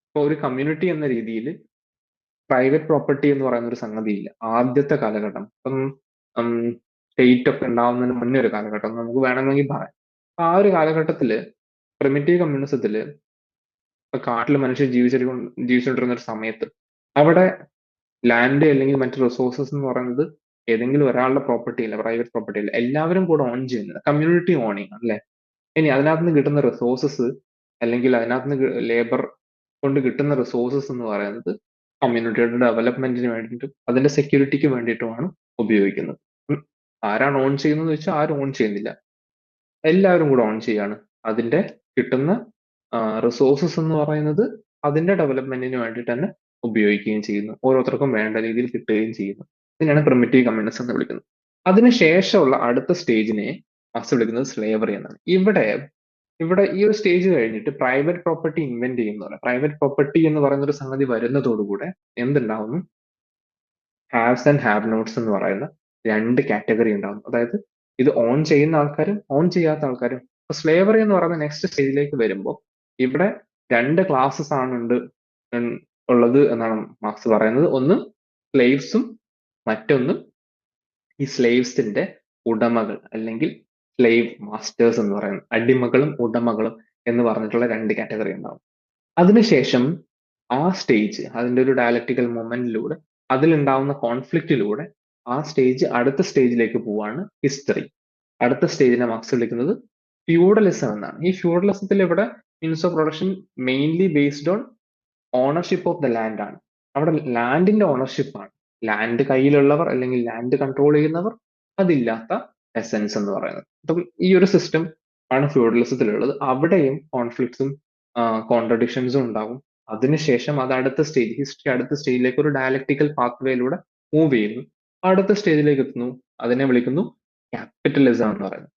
[SPEAKER 1] ഇപ്പോൾ ഒരു കമ്മ്യൂണിറ്റി എന്ന രീതിയിൽ പ്രൈവറ്റ് പ്രോപ്പർട്ടി എന്ന് പറയുന്ന ഒരു സംഗതിയില്ല ആദ്യത്തെ കാലഘട്ടം. ഇപ്പം സ്റ്റേറ്റ് ഒക്കെ ഉണ്ടാവുന്നതിന് മുന്നേ ഒരു കാലഘട്ടം നമുക്ക് വേണമെങ്കിൽ പറയാം. ആ ഒരു കാലഘട്ടത്തില് പ്രിമിറ്റീവ് കമ്മ്യൂണിസത്തില് കാട്ടിൽ മനുഷ്യർ ജീവിച്ചുകൊണ്ടിരുന്ന ഒരു സമയത്ത് അവിടെ ലാൻഡ് അല്ലെങ്കിൽ മറ്റു റിസോഴ്സസ് എന്ന് പറയുന്നത് ഏതെങ്കിലും ഒരാളുടെ പ്രോപ്പർട്ടി ഇല്ല, പ്രൈവറ്റ് പ്രോപ്പർട്ടി ഇല്ല, എല്ലാവരും കൂടെ ഓൺ ചെയ്യുന്നത് കമ്മ്യൂണിറ്റി ഓണിങ് അല്ലെ. ഇനി അതിനകത്ത് നിന്ന് കിട്ടുന്ന റിസോഴ്സസ് അല്ലെങ്കിൽ അതിനകത്ത് നിന്ന് ലേബർ കൊണ്ട് കിട്ടുന്ന റിസോഴ്സസ് എന്ന് പറയുന്നത് കമ്മ്യൂണിറ്റിയുടെ ഡെവലപ്മെന്റിന് വേണ്ടിയിട്ടും അതിന്റെ സെക്യൂരിറ്റിക്ക് വേണ്ടിയിട്ടുമാണ് ഉപയോഗിക്കുന്നത്. ആരാണ് ഓൺ ചെയ്യുന്നത് വെച്ചാൽ ആരും ഓൺ ചെയ്യുന്നില്ല, എല്ലാവരും കൂടെ ഓൺ ചെയ്യാണ്. അതിന്റെ കിട്ടുന്ന റിസോഴ്സസ് എന്ന് പറയുന്നത് അതിന്റെ ഡെവലപ്മെന്റിന് വേണ്ടിയിട്ട് തന്നെ ഉപയോഗിക്കുകയും ചെയ്യുന്നു, ഓരോരുത്തർക്കും വേണ്ട രീതിയിൽ കിട്ടുകയും ചെയ്യുന്നു. ഇതിനാണ് പ്രിമിറ്റീവ് കമ്മ്യൂണിസം എന്ന് വിളിക്കുന്നത്. അതിനുശേഷമുള്ള അടുത്ത സ്റ്റേജിനെ മാർക്സ് വിളിക്കുന്നത് സ്ലേവറി എന്നാണ്. ഇവിടെ ഈ ഒരു സ്റ്റേജ് കഴിഞ്ഞിട്ട് പ്രൈവറ്റ് പ്രോപ്പർട്ടി ഇൻവെന്റ് ചെയ്യുന്ന, പ്രൈവറ്റ് പ്രോപ്പർട്ടി എന്ന് പറയുന്ന ഒരു സംഗതി വരുന്നതോടുകൂടെ എന്തുണ്ടാവുന്നു, ഹാവ്സ് ആൻഡ് ഹാവ് നോട്ട്സ് എന്ന് പറയുന്ന രണ്ട് കാറ്റഗറി ഉണ്ടാവുന്നു. അതായത് ഇത് ഓൺ ചെയ്യുന്ന ആൾക്കാരും ഓൺ ചെയ്യാത്ത ആൾക്കാരും. ഇപ്പൊ സ്ലേവറി എന്ന് പറയുന്ന നെക്സ്റ്റ് സ്റ്റേജിലേക്ക് വരുമ്പോൾ ഇവിടെ രണ്ട് ക്ലാസ്സസ് ആണ് ഉള്ളത് എന്നാണ് മാർക്സ് പറയുന്നത്. ഒന്ന് സ്ലേവ്സും മറ്റൊന്ന് ഈ സ്ലേവ്സിന്റെ ഉടമകൾ അല്ലെങ്കിൽ സ്ലേവ് മാസ്റ്റേഴ്സ് എന്ന് പറയുന്നത്, അടിമകളും ഉടമകളും എന്ന് പറഞ്ഞിട്ടുള്ള രണ്ട് കാറ്റഗറി ഉണ്ടാവും. അതിനുശേഷം ആ സ്റ്റേജ് അതിന്റെ ഒരു ഡയലക്ടിക്കൽ മൊമെന്റിലൂടെ അതിലുണ്ടാവുന്ന കോൺഫ്ലിക്റ്റിലൂടെ ആ സ്റ്റേജ് അടുത്ത സ്റ്റേജിലേക്ക് പോവാണ് ഹിസ്റ്ററി. അടുത്ത സ്റ്റേജിനെ മാർക്സ് വിളിക്കുന്നത് ഫ്യൂഡലിസം എന്നാണ്. ഈ ഫ്യൂഡലിസത്തിൽ ഇവിടെ means of production mainly based on ownership of the land ആണ്. അവിടെ ലാൻഡിന്റെ ഓണർഷിപ്പ് ആണ്, ലാൻഡ് കയ്യിലുള്ളവർ അല്ലെങ്കിൽ ലാൻഡ് കൺട്രോൾ ചെയ്യുന്നവർ, അതില്ലാത്ത എസൻസ് എന്ന് പറയുന്നത്. അപ്പം ഈ ഒരു സിസ്റ്റം ആണ് ഫ്യൂഡലിസത്തിലുള്ളത്. അവിടെയും കോൺഫ്ലിക്ട്സും കോൺട്രഡിക്ഷൻസും ഉണ്ടാവും. അതിനുശേഷം അത് അടുത്ത സ്റ്റേജ്, ഹിസ്റ്ററി അടുത്ത സ്റ്റേജിലേക്ക് ഒരു ഡയലക്ടിക്കൽ പാത്വേയിലൂടെ മൂവ് ചെയ്യുന്നു, അടുത്ത സ്റ്റേജിലേക്ക് എത്തുന്നു. അതിനെ വിളിക്കുന്നു ക്യാപിറ്റലിസം എന്ന് പറയുന്നത്.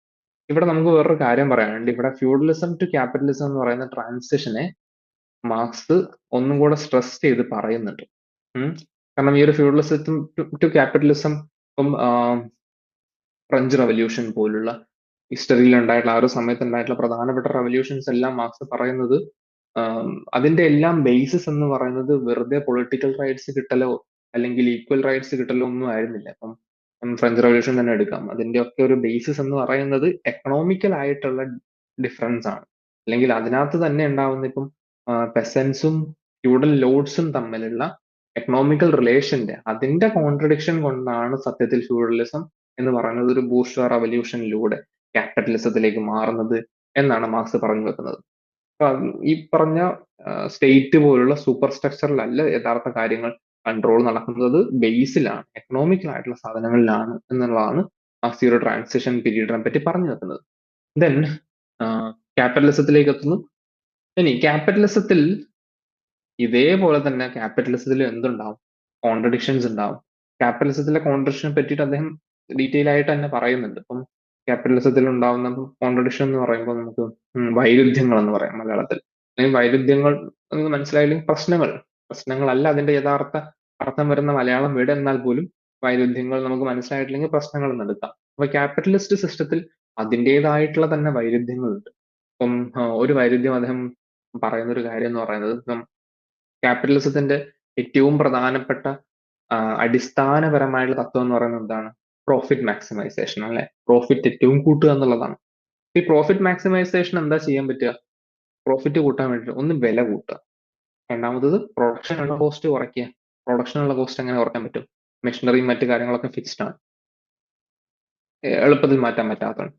[SPEAKER 1] ഇവിടെ നമുക്ക് വേറൊരു കാര്യം പറയാനുണ്ട്. ഇവിടെ ഫ്യൂഡലിസം ടു ക്യാപിറ്റലിസം എന്ന് പറയുന്ന ട്രാൻസിഷനെ മാർക്സ് ഒന്നും കൂടെ സ്ട്രെസ് ചെയ്ത് പറയുന്നുണ്ട്. കാരണം ഈ ഒരു ഫ്യൂഡലിസം ടു ക്യാപിറ്റലിസം ഇപ്പം ഫ്രഞ്ച് റവല്യൂഷൻ പോലുള്ള ഹിസ്റ്ററിയിൽ ഉണ്ടായിട്ടുള്ള ആ ഒരു സമയത്ത് ഉണ്ടായിട്ടുള്ള പ്രധാനപ്പെട്ട റവല്യൂഷൻസ് എല്ലാം മാർക്സ് പറയുന്നത് അതിന്റെ എല്ലാം ബേസിസ് എന്ന് പറയുന്നത് വെറുതെ പൊളിറ്റിക്കൽ റൈറ്റ്സ് കിട്ടലോ അല്ലെങ്കിൽ ഈക്വൽ റൈറ്റ്സ് കിട്ടലോ ഒന്നും ആയിരുന്നില്ല. അപ്പം ഫ്രഞ്ച് റവല്യൂഷൻ തന്നെ എടുക്കാം. അതിന്റെയൊക്കെ ഒരു ബേസിസ് എന്ന് പറയുന്നത് എക്കണോമിക്കൽ ആയിട്ടുള്ള ഡിഫറൻസ് ആണ്. അല്ലെങ്കിൽ അതിനകത്ത് തന്നെ ഉണ്ടാവുന്ന ഇപ്പം പെസൻസും ഫ്യൂഡൽ ലോഡ്സും തമ്മിലുള്ള എക്കണോമിക്കൽ റിലേഷന്റെ അതിന്റെ കോൺട്രഡിക്ഷൻ കൊണ്ടാണ് സത്യത്തിൽ ഫ്യൂഡലിസം എന്ന് പറയുന്നത് ഒരു ബൂർഷ്വാ റവല്യൂഷനിലൂടെ ക്യാപിറ്റലിസത്തിലേക്ക് മാറുന്നത് എന്നാണ് മാർക്സ് പറഞ്ഞു വെക്കുന്നത്. അപ്പൊ ഈ പറഞ്ഞ സ്റ്റേറ്റ് പോലുള്ള സൂപ്പർ സ്ട്രക്ചറിലല്ല യഥാർത്ഥ കാര്യങ്ങൾ കൺട്രോൾ നടക്കുന്നത്, ബേസിലാണ്, എക്കണോമിക്കൽ ആയിട്ടുള്ള സാധനങ്ങളിലാണ് എന്നുള്ളതാണ് മാർക്സ് ഈ ഒരു ട്രാൻസിഷൻ പീരീഡിനെ പറ്റി പറഞ്ഞു വെക്കുന്നത്. ദെൻ ക്യാപിറ്റലിസത്തിലേക്ക് എത്തുന്നു. ഇനി ക്യാപിറ്റലിസത്തിൽ ഇതേപോലെ തന്നെ ക്യാപിറ്റലിസത്തിൽ എന്തുണ്ടാവും? കോൺട്രഡിക്ഷൻസ് ഉണ്ടാവും. ക്യാപിറ്റലിസത്തിലെ കോൺട്രഡിക്ഷനെ പറ്റിയിട്ട് അദ്ദേഹം ഡീറ്റെയിൽ ആയിട്ട് തന്നെ പറയുന്നുണ്ട്. ഇപ്പം ക്യാപിറ്റലിസത്തിൽ ഉണ്ടാവുന്ന കോൺട്രഡിക്ഷൻ എന്ന് പറയുമ്പോൾ നമുക്ക് വൈരുദ്ധ്യങ്ങൾ എന്ന് പറയാം മലയാളത്തിൽ. അല്ലെങ്കിൽ വൈരുദ്ധ്യങ്ങൾ എന്ന് മനസ്സിലായില്ലെങ്കിൽ പ്രശ്നങ്ങളല്ല അതിന്റെ യഥാർത്ഥ അർത്ഥം വരുന്ന മലയാളം വീട്, എന്നാൽ പോലും വൈരുദ്ധ്യങ്ങൾ നമുക്ക് മനസ്സിലായിട്ടില്ലെങ്കിൽ പ്രശ്നങ്ങൾ എന്ന് എടുക്കാം. അപ്പൊ ക്യാപിറ്റലിസ്റ്റ് സിസ്റ്റത്തിൽ അതിൻ്റെതായിട്ടുള്ള തന്നെ വൈരുദ്ധ്യങ്ങളുണ്ട്. ഇപ്പം ഒരു വൈരുദ്ധ്യം അദ്ദേഹം പറയുന്ന ഒരു കാര്യം എന്ന് പറയുന്നത്, ക്യാപിറ്റലിസത്തിന്റെ ഏറ്റവും പ്രധാനപ്പെട്ട അടിസ്ഥാനപരമായിട്ടുള്ള തത്വം എന്ന് പറയുന്നത് എന്താണ്? പ്രോഫിറ്റ് മാക്സിമൈസേഷൻ, അല്ലെ? പ്രോഫിറ്റ് ഏറ്റവും കൂട്ടുക എന്നുള്ളതാണ്. ഈ പ്രോഫിറ്റ് മാക്സിമൈസേഷൻ എന്താ ചെയ്യാൻ പറ്റുക? പ്രോഫിറ്റ് കൂട്ടാൻ വേണ്ടിയിട്ട് ഒന്ന് വില കൂട്ടുക, രണ്ടാമത്തത് പ്രൊഡക്ഷനുള്ള കോസ്റ്റ് കുറയ്ക്കുക. പ്രൊഡക്ഷനുള്ള കോസ്റ്റ് എങ്ങനെ കുറയ്ക്കാൻ പറ്റും? മെഷീനറിയും മറ്റു കാര്യങ്ങളൊക്കെ ഫിക്സ്ഡ് ആണ്, എളുപ്പത്തിൽ മാറ്റാൻ പറ്റാത്തതാണ്.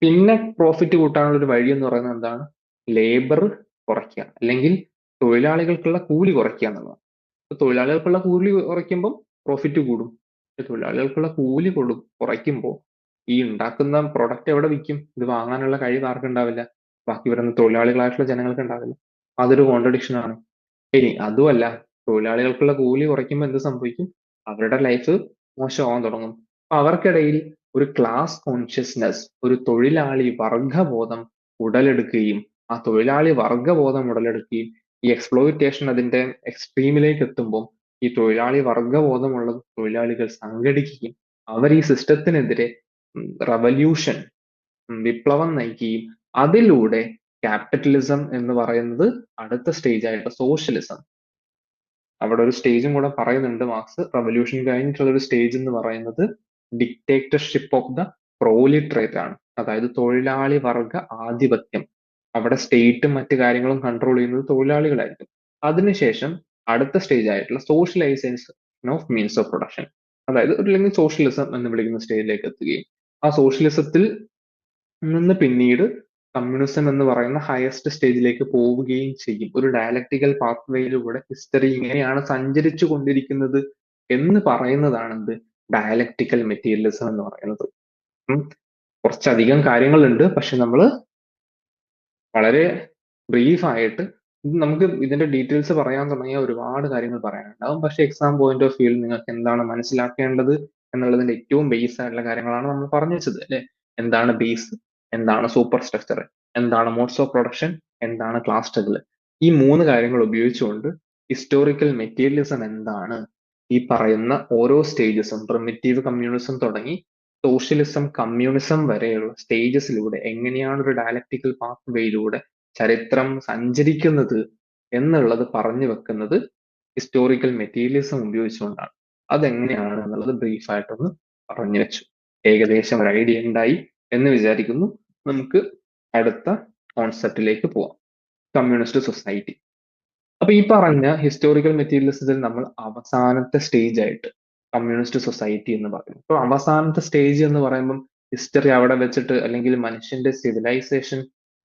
[SPEAKER 1] പിന്നെ പ്രോഫിറ്റ് കൂട്ടാനുള്ള ഒരു വഴി എന്ന് പറയുന്നത് എന്താണ്? ലേബർ കുറയ്ക്കുക, അല്ലെങ്കിൽ തൊഴിലാളികൾക്കുള്ള കൂലി കുറയ്ക്കുക എന്നുള്ളതാണ്. തൊഴിലാളികൾക്കുള്ള കൂലി കുറയ്ക്കുമ്പോൾ പ്രോഫിറ്റ് കൂടും. തൊഴിലാളികൾക്കുള്ള കൂലി കുറയ്ക്കുമ്പോൾ ഈ ഉണ്ടാക്കുന്ന പ്രൊഡക്റ്റ് എവിടെ വിൽക്കും? ഇത് വാങ്ങാനുള്ള കഴിവ് ആർക്കും ഉണ്ടാവില്ല, ബാക്കി വരുന്ന തൊഴിലാളികളായിട്ടുള്ള ജനങ്ങൾക്ക് ഉണ്ടാവില്ല. അതൊരു കോൺട്രഡിക്ഷൻ ആണ്. ഇനി അതുമല്ല, തൊഴിലാളികൾക്കുള്ള കൂലി കുറയ്ക്കുമ്പോൾ എന്ത് സംഭവിക്കും? അവരുടെ ലൈഫ് മോശമാവാൻ തുടങ്ങും. അപ്പൊ അവർക്കിടയിൽ ഒരു ക്ലാസ് കോൺഷ്യസ്നെസ്, ഒരു തൊഴിലാളി വർഗബോധം ഉടലെടുക്കുകയും ആ തൊഴിലാളി വർഗബോധം ഉടലെടുക്കുകയും ഈ എക്സ്പ്ലോയിറ്റേഷൻ അതിന്റെ എക്സ്ട്രീമിലേക്ക് എത്തുമ്പോൾ ഈ തൊഴിലാളി വർഗബോധമുള്ള തൊഴിലാളികൾ സംഘടിക്കുകയും അവർ ഈ സിസ്റ്റത്തിനെതിരെ റവല്യൂഷൻ, വിപ്ലവം നയിക്കുകയും അതിലൂടെ ക്യാപിറ്റലിസം എന്ന് പറയുന്നത് അടുത്ത സ്റ്റേജ് ആയിട്ട് സോഷ്യലിസം, അവിടെ ഒരു സ്റ്റേജും കൂടെ പറയുന്നുണ്ട് മാർക്സ്, റവല്യൂഷൻ കഴിഞ്ഞിട്ടുള്ള ഒരു സ്റ്റേജ് എന്ന് പറയുന്നത് ഡിക്റ്റേറ്റർഷിപ്പ് ഓഫ് ദ പ്രോലിറ്ററേറ്റ് ആണ്. അതായത് തൊഴിലാളി വർഗ ആധിപത്യം. അവിടെ സ്റ്റേറ്റും മറ്റു കാര്യങ്ങളും കൺട്രോൾ ചെയ്യുന്നത് തൊഴിലാളികളായിരിക്കും. അതിനുശേഷം അടുത്ത സ്റ്റേജ് ആയിട്ടുള്ള socialisation of means of production, അതായത് അല്ലെങ്കിൽ സോഷ്യലിസം എന്ന് വിളിക്കുന്ന സ്റ്റേജിലേക്ക് എത്തുകയും ആ സോഷ്യലിസത്തിൽ നിന്ന് പിന്നീട് കമ്മ്യൂണിസം എന്ന് പറയുന്ന ഹയസ്റ്റ് സ്റ്റേജിലേക്ക് പോവുകയും ചെയ്യും. ഒരു ഡയലക്റ്റിക്കൽ പാത്വേയിലൂടെ ഹിസ്റ്ററി ഇങ്ങനെയാണ് സഞ്ചരിച്ചു കൊണ്ടിരിക്കുന്നത് എന്ന് പറയുന്നതാണ് എന്ത്? ഡയലക്റ്റിക്കൽ മെറ്റീരിയലിസം എന്ന് പറയുന്നത്. കുറച്ചധികം കാര്യങ്ങളുണ്ട്, പക്ഷെ നമ്മൾ വളരെ ബ്രീഫ് ആയിട്ട് നമുക്ക് ഇതിന്റെ ഡീറ്റെയിൽസ് പറയാൻ തുടങ്ങിയ ഒരുപാട് കാര്യങ്ങൾ പറയാനുണ്ടാവും. പക്ഷെ എക്സാം പോയിന്റ് ഓഫ് വ്യൂവിൽ നിങ്ങൾക്ക് എന്താണ് മനസ്സിലാക്കേണ്ടത് എന്നുള്ളതിന്റെ ഏറ്റവും ബേസ് ആയിട്ടുള്ള കാര്യങ്ങളാണ് നമ്മൾ പറഞ്ഞു വെച്ചത്, അല്ലെ? എന്താണ് ബേസ്, എന്താണ് സൂപ്പർ സ്ട്രക്ചർ, എന്താണ് മോഡ്സ് ഓഫ് പ്രൊഡക്ഷൻ, എന്താണ് ക്ലാസ് സ്ട്രഗിൾ. ഈ മൂന്ന് കാര്യങ്ങൾ ഉപയോഗിച്ചുകൊണ്ട് ഹിസ്റ്റോറിക്കൽ മെറ്റീരിയലിസം എന്താണ്, ഈ പറയുന്ന ഓരോ സ്റ്റേജസും പ്രിമിറ്റീവ് കമ്മ്യൂണിസം തുടങ്ങി സോഷ്യലിസം, കമ്മ്യൂണിസം വരെയുള്ള സ്റ്റേജസിലൂടെ എങ്ങനെയാണ് ഒരു ഡയലക്റ്റിക്കൽ പാത്ത് വേയിലൂടെ ചരിത്രം സഞ്ചരിക്കുന്നത് എന്നുള്ളത് പറഞ്ഞു വെക്കുന്നത് ഹിസ്റ്റോറിക്കൽ മെറ്റീരിയലിസം ഉപയോഗിച്ചുകൊണ്ടാണ്. അതെങ്ങനെയാണ് എന്നുള്ളത് ബ്രീഫായിട്ടൊന്ന് പറഞ്ഞു വെച്ചു. ഏകദേശം ഒരു ഐഡിയ ഉണ്ടായി എന്ന് വിചാരിക്കുന്നു. നമുക്ക് അടുത്ത കോൺസെപ്റ്റിലേക്ക് പോവാം, കമ്മ്യൂണിസ്റ്റ് സൊസൈറ്റി. അപ്പൊ ഈ പറഞ്ഞ ഹിസ്റ്റോറിക്കൽ മെറ്റീരിയലിസത്തിൽ നമ്മൾ അവസാനത്തെ സ്റ്റേജ് ആയിട്ട് കമ്മ്യൂണിസ്റ്റ് സൊസൈറ്റി എന്ന് പറയുന്നു. അപ്പൊ അവസാനത്തെ സ്റ്റേജ് എന്ന് പറയുമ്പോൾ ഹിസ്റ്ററി അവിടെ വെച്ചിട്ട്, അല്ലെങ്കിൽ മനുഷ്യന്റെ സിവിലൈസേഷൻ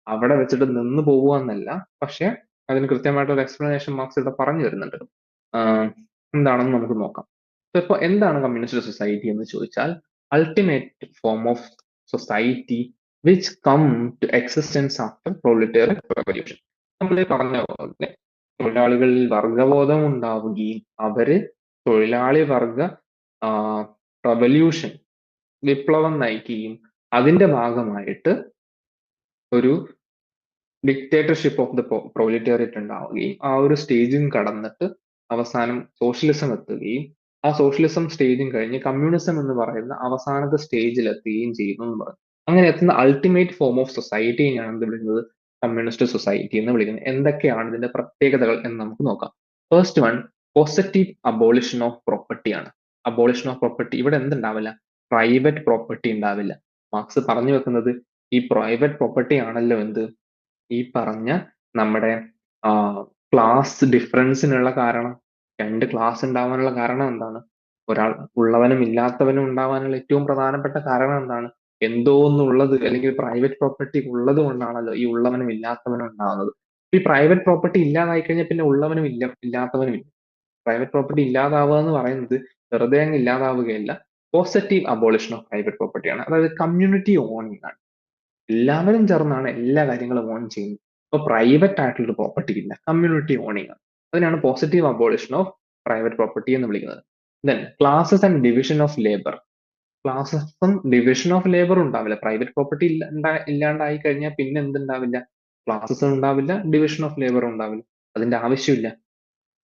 [SPEAKER 1] അവിടെ വെച്ചിട്ട് നിന്ന് പോകുക എന്നല്ല, പക്ഷെ അതിന് കൃത്യമായിട്ടൊരു എക്സ്പ്ലനേഷൻ മാർക്സ് ഇവിടെ പറഞ്ഞു തരുന്നുണ്ട്. എന്താണെന്ന് നമുക്ക് നോക്കാം. ഇപ്പൊ എന്താണ് കമ്മ്യൂണിസ്റ്റ് സൊസൈറ്റി എന്ന് ചോദിച്ചാൽ, ultimate form of society which come to existence after proletarian revolution. നമ്മൾ പറഞ്ഞ പോലെ തൊഴിലാളികളിൽ വർഗബോധം ഉണ്ടാവുകയും അവര് തൊഴിലാളി വർഗ റവല്യൂഷൻ, വിപ്ലവം നയിക്കുകയും അതിന്റെ ഭാഗമായിട്ട് ഒരു ഡിക്റ്റേറ്റർഷിപ്പ് ഓഫ് ദ പ്രൊലിറ്റേറിയറ്റ് ഉണ്ടാവുകയും ആ ഒരു സ്റ്റേജും കടന്നിട്ട് അവസാനം സോഷ്യലിസം എത്തുകയും ആ സോഷ്യലിസം സ്റ്റേജും കഴിഞ്ഞ് കമ്മ്യൂണിസം എന്ന് പറയുന്ന അവസാനത്തെ സ്റ്റേജിൽ എത്തുകയും ചെയ്യുന്നു എന്ന് പറഞ്ഞു. അങ്ങനെ എത്തുന്ന അൾട്ടിമേറ്റ് ഫോം ഓഫ് സൊസൈറ്റിയാണ് എന്ത് വിളിക്കുന്നത്? കമ്മ്യൂണിസ്റ്റ് സൊസൈറ്റി എന്ന് വിളിക്കുന്നത്. എന്തൊക്കെയാണ് ഇതിന്റെ പ്രത്യേകതകൾ എന്ന് നമുക്ക് നോക്കാം. First one, positive abolition of property ആണ്. അബോളിഷൻ ഓഫ് പ്രോപ്പർട്ടി, ഇവിടെ എന്തുണ്ടാവില്ല? പ്രൈവറ്റ് പ്രോപ്പർട്ടി ഉണ്ടാവില്ല. മാർക്സ് പറഞ്ഞു വെക്കുന്നത് ഈ പ്രൈവറ്റ് പ്രോപ്പർട്ടി ആണല്ലോ എന്ത്, ഈ പറഞ്ഞ നമ്മുടെ ക്ലാസ് ഡിഫറൻസിനുള്ള കാരണം. രണ്ട് ക്ലാസ് ഉണ്ടാവാനുള്ള കാരണം എന്താണ്? ഒരാൾ ഉള്ളവനും ഇല്ലാത്തവനും ഉണ്ടാവാനുള്ള ഏറ്റവും പ്രധാനപ്പെട്ട കാരണം എന്താണ്? എന്തോ ഒന്നുള്ളത് അല്ലെങ്കിൽ പ്രൈവറ്റ് പ്രോപ്പർട്ടി ഉള്ളത് കൊണ്ടാണല്ലോ ഈ ഉള്ളവനും ഇല്ലാത്തവനും ഉണ്ടാവുന്നത്. ഈ പ്രൈവറ്റ് പ്രോപ്പർട്ടി ഇല്ലാതായി കഴിഞ്ഞാൽ പിന്നെ ഉള്ളവനും ഇല്ലാത്തവനും ഇല്ല. പ്രൈവറ്റ് പ്രോപ്പർട്ടി ഇല്ലാതാവുക എന്ന് പറയുന്നത് വെറുതെ അങ്ങ് ഇല്ലാതാവുകയല്ല, പോസിറ്റീവ് അബോളിഷൻ ഓഫ് പ്രൈവറ്റ് പ്രോപ്പർട്ടിയാണ്. അതായത് കമ്മ്യൂണിറ്റി ഓണിംഗ് ആണ്. എല്ലാവരും ചേർന്നാണ് എല്ലാ കാര്യങ്ങളും ഓൺ ചെയ്യുന്നത്. അപ്പൊ പ്രൈവറ്റ് ആയിട്ടുള്ള പ്രോപ്പർട്ടി ഇല്ല, കമ്മ്യൂണിറ്റി ഓണിംഗ് ആണ്. അതിനാണ് positive abolition of private property എന്ന് വിളിക്കുന്നത്. Then classes and division of labour. ക്ലാസസും ഡിവിഷൻ ഓഫ് ലേബർ ഉണ്ടാവില്ല. പ്രൈവറ്റ് പ്രോപ്പർട്ടി ഇല്ലാണ്ടായി കഴിഞ്ഞാൽ പിന്നെ എന്തുണ്ടാവില്ല? ക്ലാസസ് ഉണ്ടാവില്ല, ഡിവിഷൻ ഓഫ് ലേബർ ഉണ്ടാവില്ല. അതിന്റെ ആവശ്യമില്ല.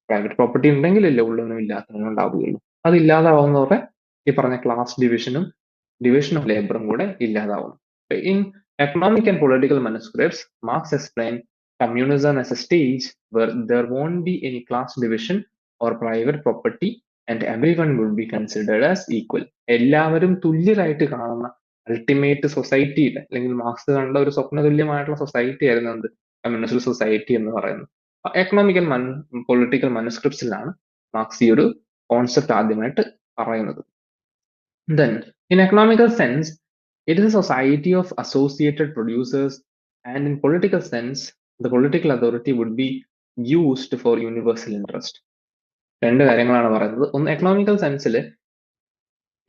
[SPEAKER 1] പ്രൈവറ്റ് പ്രോപ്പർട്ടി ഉണ്ടെങ്കിലല്ലേ ഉള്ളവനും ഇല്ലാത്തവനും ഉണ്ടാവുകയുള്ളൂ. അത് ഇല്ലാതാവുന്നതോടെ ഈ പറഞ്ഞ ക്ലാസ് ഡിവിഷനും ഡിവിഷൻ ഓഫ് ലേബറും കൂടെ ഇല്ലാതാവും. In economic and political manuscripts, Marx explained communism as a stage where there won't be any class division or private property and everyone would be considered as equal. എല്ലാവരും തുല്യരായിട്ട് കാണുന്ന ultimate സൊസൈറ്റിയുടെ, അല്ലെങ്കിൽ marks കണ്ട ഒരു സ്വപ്ന തുല്യമായിട്ടുള്ള society ആയിരുന്നു എന്ത്, communist society എന്ന് പറയുന്നത്. എക്കണോമിക് ആൻഡ് പൊളിറ്റിക്കൽ മനസ്ക്രിപ്റ്റ്സിലാണ് മാർക്സ് ഈ ഒരു കോൺസെപ്റ്റ് ആദ്യമായിട്ട് പറയുന്നത്. Then, in economical sense, it is a society of associated producers, and in political sense, the political authority would be used for universal interest. രണ്ട് കാര്യങ്ങളാണ് പറയുന്നത്. ഒന്ന്, എക്കണോമിക്കൽ സെൻസിൽ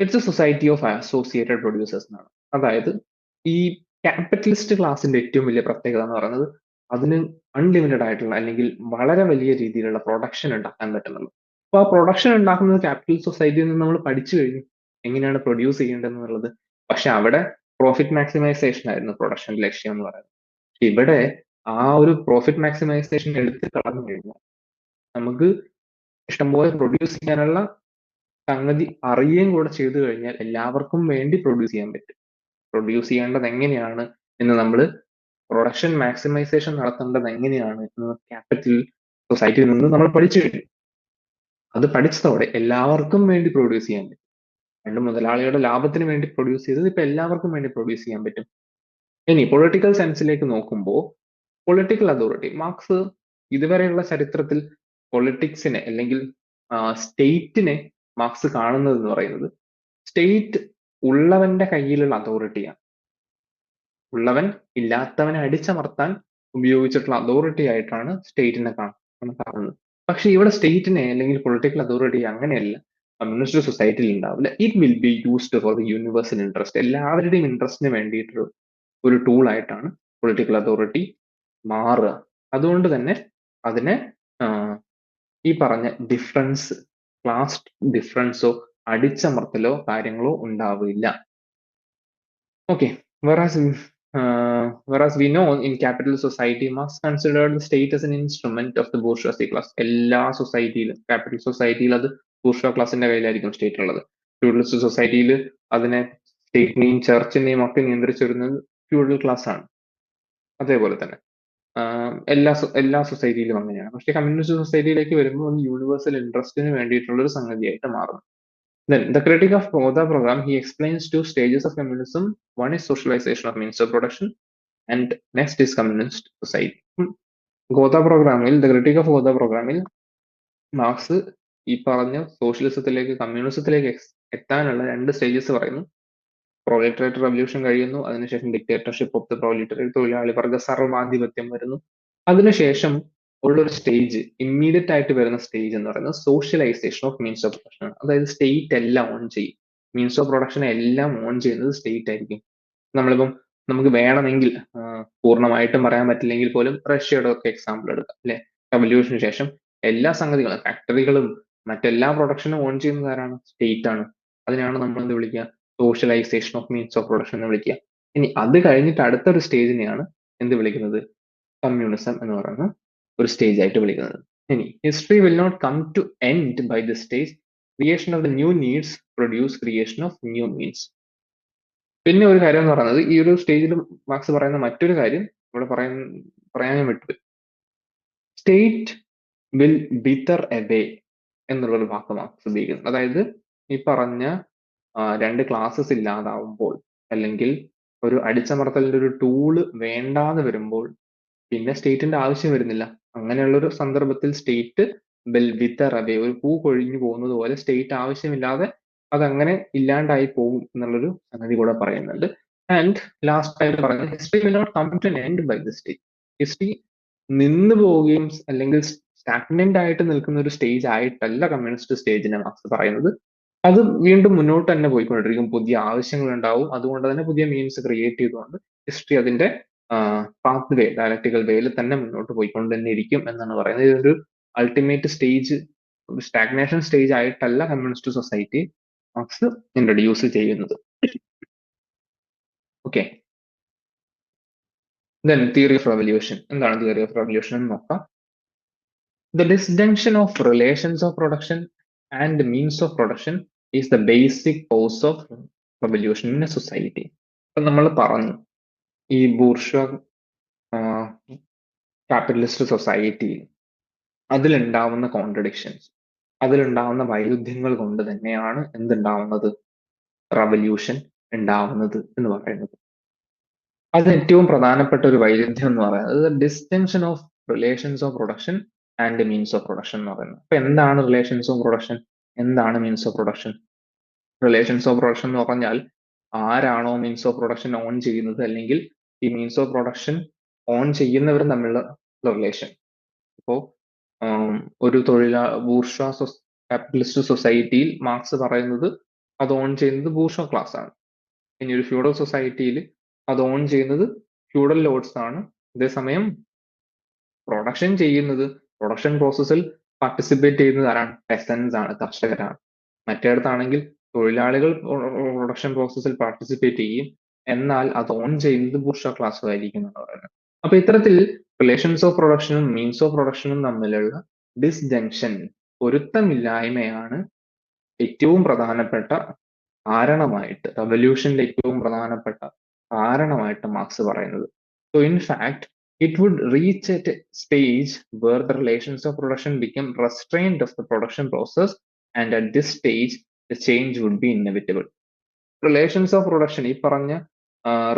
[SPEAKER 1] it's a society of associated producers എന്നാണ്. അതായത് ഈ capitalist ക്ലാസിന്റെ ഏറ്റവും വലിയ പ്രത്യേകത എന്ന് പറയുന്നത് അതിന് അൺലിമിറ്റഡ് ആയിട്ടുള്ള അല്ലെങ്കിൽ വളരെ വലിയ രീതിയിലുള്ള പ്രൊഡക്ഷൻ ഉണ്ടാക്കാൻ പറ്റുന്നുള്ളൂ. അപ്പൊ ആ പ്രൊഡക്ഷൻ ഉണ്ടാക്കുന്നത് ക്യാപിറ്റൽ സൊസൈറ്റിയിൽ നിന്ന് നമ്മൾ പഠിച്ചു കഴിഞ്ഞു എങ്ങനെയാണ് പ്രൊഡ്യൂസ് ചെയ്യേണ്ടതെന്നുള്ളത്. പക്ഷെ അവിടെ പ്രോഫിറ്റ് മാക്സിമൈസേഷൻ ആയിരുന്നു പ്രൊഡക്ഷന്റെ ലക്ഷ്യം എന്ന് പറയുന്നത്. ഇവിടെ ആ ഒരു പ്രോഫിറ്റ് മാക്സിമൈസേഷൻ എടുത്ത് കളഞ്ഞു കഴിഞ്ഞാൽ നമുക്ക് ഇഷ്ടംപോലെ പ്രൊഡ്യൂസ് ചെയ്യാനുള്ള സംഗതി അറിയുകയും കൂടെ ചെയ്തു കഴിഞ്ഞാൽ എല്ലാവർക്കും വേണ്ടി പ്രൊഡ്യൂസ് ചെയ്യാൻ പറ്റും. പ്രൊഡ്യൂസ് ചെയ്യേണ്ടത് എങ്ങനെയാണ് എന്ന് നമ്മൾ, പ്രൊഡക്ഷൻ മാക്സിമൈസേഷൻ നടത്തേണ്ടത് എങ്ങനെയാണ് എന്ന് ക്യാപിറ്റൽ സൊസൈറ്റിയിൽ നിന്ന് നമ്മൾ പഠിച്ചു കഴിഞ്ഞു. അത് പഠിച്ചതോടെ എല്ലാവർക്കും വേണ്ടി പ്രൊഡ്യൂസ് ചെയ്യാൻ പറ്റും. രണ്ട് മുതലാളിയുടെ ലാഭത്തിന് വേണ്ടി പ്രൊഡ്യൂസ് ചെയ്തത് ഇപ്പൊ എല്ലാവർക്കും വേണ്ടി പ്രൊഡ്യൂസ് ചെയ്യാൻ പറ്റും. ഇനി പൊളിറ്റിക്കൽ സെൻസിലേക്ക് നോക്കുമ്പോൾ പൊളിറ്റിക്കൽ അതോറിറ്റി, മാർക്സ് ഇതുവരെയുള്ള ചരിത്രത്തിൽ പൊളിറ്റിക്സിനെ അല്ലെങ്കിൽ സ്റ്റേറ്റിനെ മാർക്സ് കാണുന്നത് എന്ന് പറയുന്നത് സ്റ്റേറ്റ് ഉള്ളവന്റെ കയ്യിലുള്ള അതോറിറ്റിയാണ്. ഉള്ളവൻ ഇല്ലാത്തവനെ അടിച്ചമർത്താൻ ഉപയോഗിച്ചിട്ടുള്ള അതോറിറ്റി ആയിട്ടാണ് സ്റ്റേറ്റിനെ കാണുന്നത്. പക്ഷെ ഇവിടെ സ്റ്റേറ്റിനെ അല്ലെങ്കിൽ പൊളിറ്റിക്കൽ അതോറിറ്റി അങ്ങനെയല്ല, കമ്മ്യൂണിസ്റ്റ് സൊസൈറ്റിയിൽ ഉണ്ടാവില്ല. It will be used for the universal interest. എല്ലാവരുടെയും ഇൻട്രസ്റ്റിന് വേണ്ടിയിട്ട് ഒരു ടൂൾ ആയിട്ടാണ് പൊളിറ്റിക്കൽ അതോറിറ്റി മാറുക. അതുകൊണ്ട് തന്നെ അതിനെ ഈ പറഞ്ഞ ഡിഫറൻസ്, ക്ലാസ് ഡിഫറൻസോ അടിച്ചമർത്തലോ കാര്യങ്ങളോ ഉണ്ടാവില്ല. Okay. Whereas we know in capitalist society, Marx considered the state as an instrument of the bourgeoisie class. എല്ലാ സൊസൈറ്റിയിലും, ക്യാപിറ്റൽ സൊസൈറ്റിയിൽ അത് ബൂർഷ്വാ ക്ലാസിന്റെ കയ്യിലായിരിക്കും സ്റ്റേറ്റ് ഉള്ളത്. ഫ്യൂഡലിസ്റ്റ് സൊസൈറ്റിയിൽ അതിനെ സ്റ്റേറ്റിനെയും ചർച്ചിനെയും ഒക്കെ നിയന്ത്രിച്ചിരുന്നത് ഫ്യൂഡൽ ക്ലാസ് ആണ്. അതേപോലെ തന്നെ എല്ലാ സൊസൈറ്റിയിലും അങ്ങനെയാണ്. പക്ഷെ കമ്മ്യൂണിസ്റ്റ് സൊസൈറ്റിയിലേക്ക് വരുമ്പോൾ അത് യൂണിവേഴ്സൽ ഇൻട്രസ്റ്റിന് വേണ്ടിയിട്ടുള്ള ഒരു സംഗതിയായിട്ട് മാറും. Then, the critic of Gotha program, he explains two stages of communism. One is socialization of means of production, and next is communist society. ഗോത പ്രോഗ്രാമിൽ, ദ ക്രിട്ടിക് ഓഫ് ഗോത പ്രോഗ്രാമിൽ മാർക്സ് ഈ പറഞ്ഞ സോഷ്യലിസത്തിലേക്ക്, കമ്മ്യൂണിസത്തിലേക്ക് എത്താനുള്ള രണ്ട് സ്റ്റേജസ് പറയുന്നു. പ്രൊലറ്റേറിയറ്റ് റവല്യൂഷൻ കഴിയുന്നു, അതിനുശേഷം ഡിക്റ്റേറ്റർഷിപ്പ് ഓഫ് ദ പ്രൊലറ്റേറിയറ്റ്, തൊഴിലാളി വർഗ സർവാധിപത്യം വരുന്നു. അതിനുശേഷം ഉള്ളൊരു സ്റ്റേജ്, ഇമ്മീഡിയറ്റ് ആയിട്ട് വരുന്ന സ്റ്റേജ് എന്ന് പറയുന്നത് socialisation of means of production. അതായത് സ്റ്റേറ്റ് എല്ലാം ഓൺ ചെയ്യും. മീൻസ് ഓഫ് പ്രൊഡക്ഷനെ എല്ലാം ഓൺ ചെയ്യുന്നത് സ്റ്റേറ്റ് ആയിരിക്കും. നമ്മളിപ്പം നമുക്ക് വേണമെങ്കിൽ പൂർണ്ണമായിട്ടും പറയാൻ പറ്റില്ലെങ്കിൽ പോലും റഷ്യയുടെ ഒക്കെ എക്സാമ്പിൾ എടുക്കാം അല്ലെ. റവല്യൂഷന് ശേഷം എല്ലാ സംഗതികളും, ഫാക്ടറികളും മറ്റെല്ലാ പ്രൊഡക്ഷനും ഓൺ ചെയ്യുന്നത് ആരാണ്? സ്റ്റേറ്റ് ആണ്. അതിനാണ് നമ്മൾ എന്ത് വിളിക്കുക? Socialisation of means of production എന്ന് വിളിക്കുക. ഇനി അത് കഴിഞ്ഞിട്ട് അടുത്തൊരു സ്റ്റേജിനെയാണ് എന്ത് വിളിക്കുന്നത്? കമ്മ്യൂണിസം എന്ന് പറയുന്ന ഒരു സ്റ്റേജ് ആയിട്ട് വിളിക്കുന്നത്. ഇനി history will not come to end by this stage. Creation of the new needs produce creation of new means. പിന്നെ ഒരു കാര്യം എന്ന് പറയുന്നത്, ഈ ഒരു സ്റ്റേജിൽ മാർക്സ് പറയുന്ന മറ്റൊരു കാര്യം ഇവിടെ പറയാൻ വിട്ടുപോയി. സ്റ്റേറ്റ് വിൽ ബിറ്റർ എവേ എന്നുള്ളൊരു വാക്ക് മാർക്സ് ഉപയോഗിക്കുന്നത്. അതായത് ഈ പറഞ്ഞ രണ്ട് ക്ലാസ്സസ് ഇല്ലാതാവുമ്പോൾ, അല്ലെങ്കിൽ ഒരു അടിച്ചമർത്തലിന്റെ ഒരു ടൂള് വേണ്ടാന്ന് വരുമ്പോൾ പിന്നെ സ്റ്റേറ്റിന്റെ ആവശ്യം വരുന്നില്ല. അങ്ങനെയുള്ളൊരു സന്ദർഭത്തിൽ സ്റ്റേറ്റ് വിത്തർ അവേ, ഒരു പൂ കൊഴിഞ്ഞു പോകുന്നത് പോലെ സ്റ്റേറ്റ് ആവശ്യമില്ലാതെ അതങ്ങനെ ഇല്ലാണ്ടായി പോകും എന്നുള്ളൊരു സംഗതി കൂടെ പറയുന്നുണ്ട്. ആൻഡ് ലാസ്റ്റ് ആയിട്ട് പറയുന്നത്, history will not come to end by the state. History നിന്ന് പോവുകയും അല്ലെങ്കിൽ സ്റ്റാഗ്നന്റ് ആയിട്ട് നിൽക്കുന്ന ഒരു സ്റ്റേജ് ആയിട്ടല്ല കമ്മ്യൂണിസ്റ്റ് സ്റ്റേജിനെ മാർക്സ് പറയുന്നത്. അത് വീണ്ടും മുന്നോട്ട് തന്നെ പോയിക്കൊണ്ടിരിക്കും. പുതിയ ആവശ്യങ്ങൾ ഉണ്ടാവും. അതുകൊണ്ട് തന്നെ പുതിയ മീൻസ് ക്രിയേറ്റ് ചെയ്തുകൊണ്ട് ഹിസ്റ്ററി അതിന്റെ പാത്ത് വേ, ഡയലക്ടിക്കൽ വേയിൽ തന്നെ മുന്നോട്ട് പോയിക്കൊണ്ട് തന്നെ ഇരിക്കും എന്നാണ് പറയുന്നത്. ഇതൊരു അൾട്ടിമേറ്റ് സ്റ്റേജ്, ഒരു സ്റ്റാഗ്നേഷൻ സ്റ്റേജ് ആയിട്ടല്ല കമ്മ്യൂണിസ്റ്റ് സൊസൈറ്റി മാർക്സ് ഇൻട്രൊഡ്യൂസ് ചെയ്യുന്നത്. Okay, then theory of revolution. എന്താണ് തിയറി ഓഫ് റെവല്യൂഷൻ എന്ന് നോക്കാം. The disjunction of relations of production and means of production is the basic cause of revolution in a society. അപ്പൊ നമ്മൾ പറഞ്ഞു, ഈ bourgeois capitalist society അതിലുണ്ടാവുന്ന contradictions, അതിലുണ്ടാവുന്ന വൈരുദ്ധ്യങ്ങൾ കൊണ്ട് തന്നെയാണ് എന്തുണ്ടാവുന്നത്, റവല്യൂഷൻ ഉണ്ടാവുന്നത് എന്ന് പറയുന്നത്. അത് ഏറ്റവും പ്രധാനപ്പെട്ട ഒരു വൈരുദ്ധ്യം എന്ന് പറയുന്നത് distinction of relations of production and means of production എന്ന് പറയുന്നത്. അപ്പൊ എന്താണ് റിലേഷൻസ് ഓഫ് പ്രൊഡക്ഷൻ, എന്താണ് means of production? Relations of production എന്ന് പറഞ്ഞാൽ ആരാണോ മീൻസ് ഓഫ് പ്രൊഡക്ഷൻ ഓൺ ചെയ്യുന്നത്, അല്ലെങ്കിൽ ഈ മീൻസ് ഓഫ് പ്രൊഡക്ഷൻ ഓൺ ചെയ്യുന്നവർ തമ്മിലുള്ള റിലേഷൻ. ഇപ്പോ ഒരു ബൂർഷ്വ ക്യാപിറ്റലിസ്റ്റ് സൊസൈറ്റിയിൽ മാർക്സ് പറയുന്നത് അത് ഓൺ ചെയ്യുന്നത് ബൂർഷ്വ ക്ലാസ് ആണ്. ഇനി ഒരു ഫ്യൂഡൽ സൊസൈറ്റിയിൽ അത് ഓൺ ചെയ്യുന്നത് ഫ്യൂഡൽ ലോഡ്സ് ആണ്. അതേസമയം പ്രൊഡക്ഷൻ ചെയ്യുന്നത്, പ്രൊഡക്ഷൻ പ്രോസസ്സിൽ പാർട്ടിസിപ്പേറ്റ് ചെയ്യുന്നത് ആരാണ്? പെസൻസ് ആണ്, കർഷകരാണ്. മറ്റേടത്താണെങ്കിൽ തൊഴിലാളികൾ പ്രൊഡക്ഷൻ പ്രോസസ്സിൽ പാർട്ടിസിപ്പേറ്റ് ചെയ്യും, എന്നാൽ അത് ഓൺ ചെയ്യുന്നത് ബൂർഷ്വ ക്ലാസ് ആയിരിക്കും എന്ന് പറയുന്നത്. അപ്പൊ ഇത്തരത്തിൽ റിലേഷൻസ് ഓഫ് പ്രൊഡക്ഷനും മീൻസ് ഓഫ് പ്രൊഡക്ഷനും തമ്മിലുള്ള ഡിസ്ജങ്ഷൻ, പൊരുത്തമില്ലായ്മയാണ് ഏറ്റവും പ്രധാനപ്പെട്ട കാരണമായിട്ട്, റവല്യൂഷന്റെ ഏറ്റവും പ്രധാനപ്പെട്ട കാരണമായിട്ട് മാർക്സ് പറയുന്നത്. So in fact it would reach at a stage where the relations of production become restraint of the production process, and at this stage the change would be inevitable. Relations of production, ഈ പറഞ്ഞ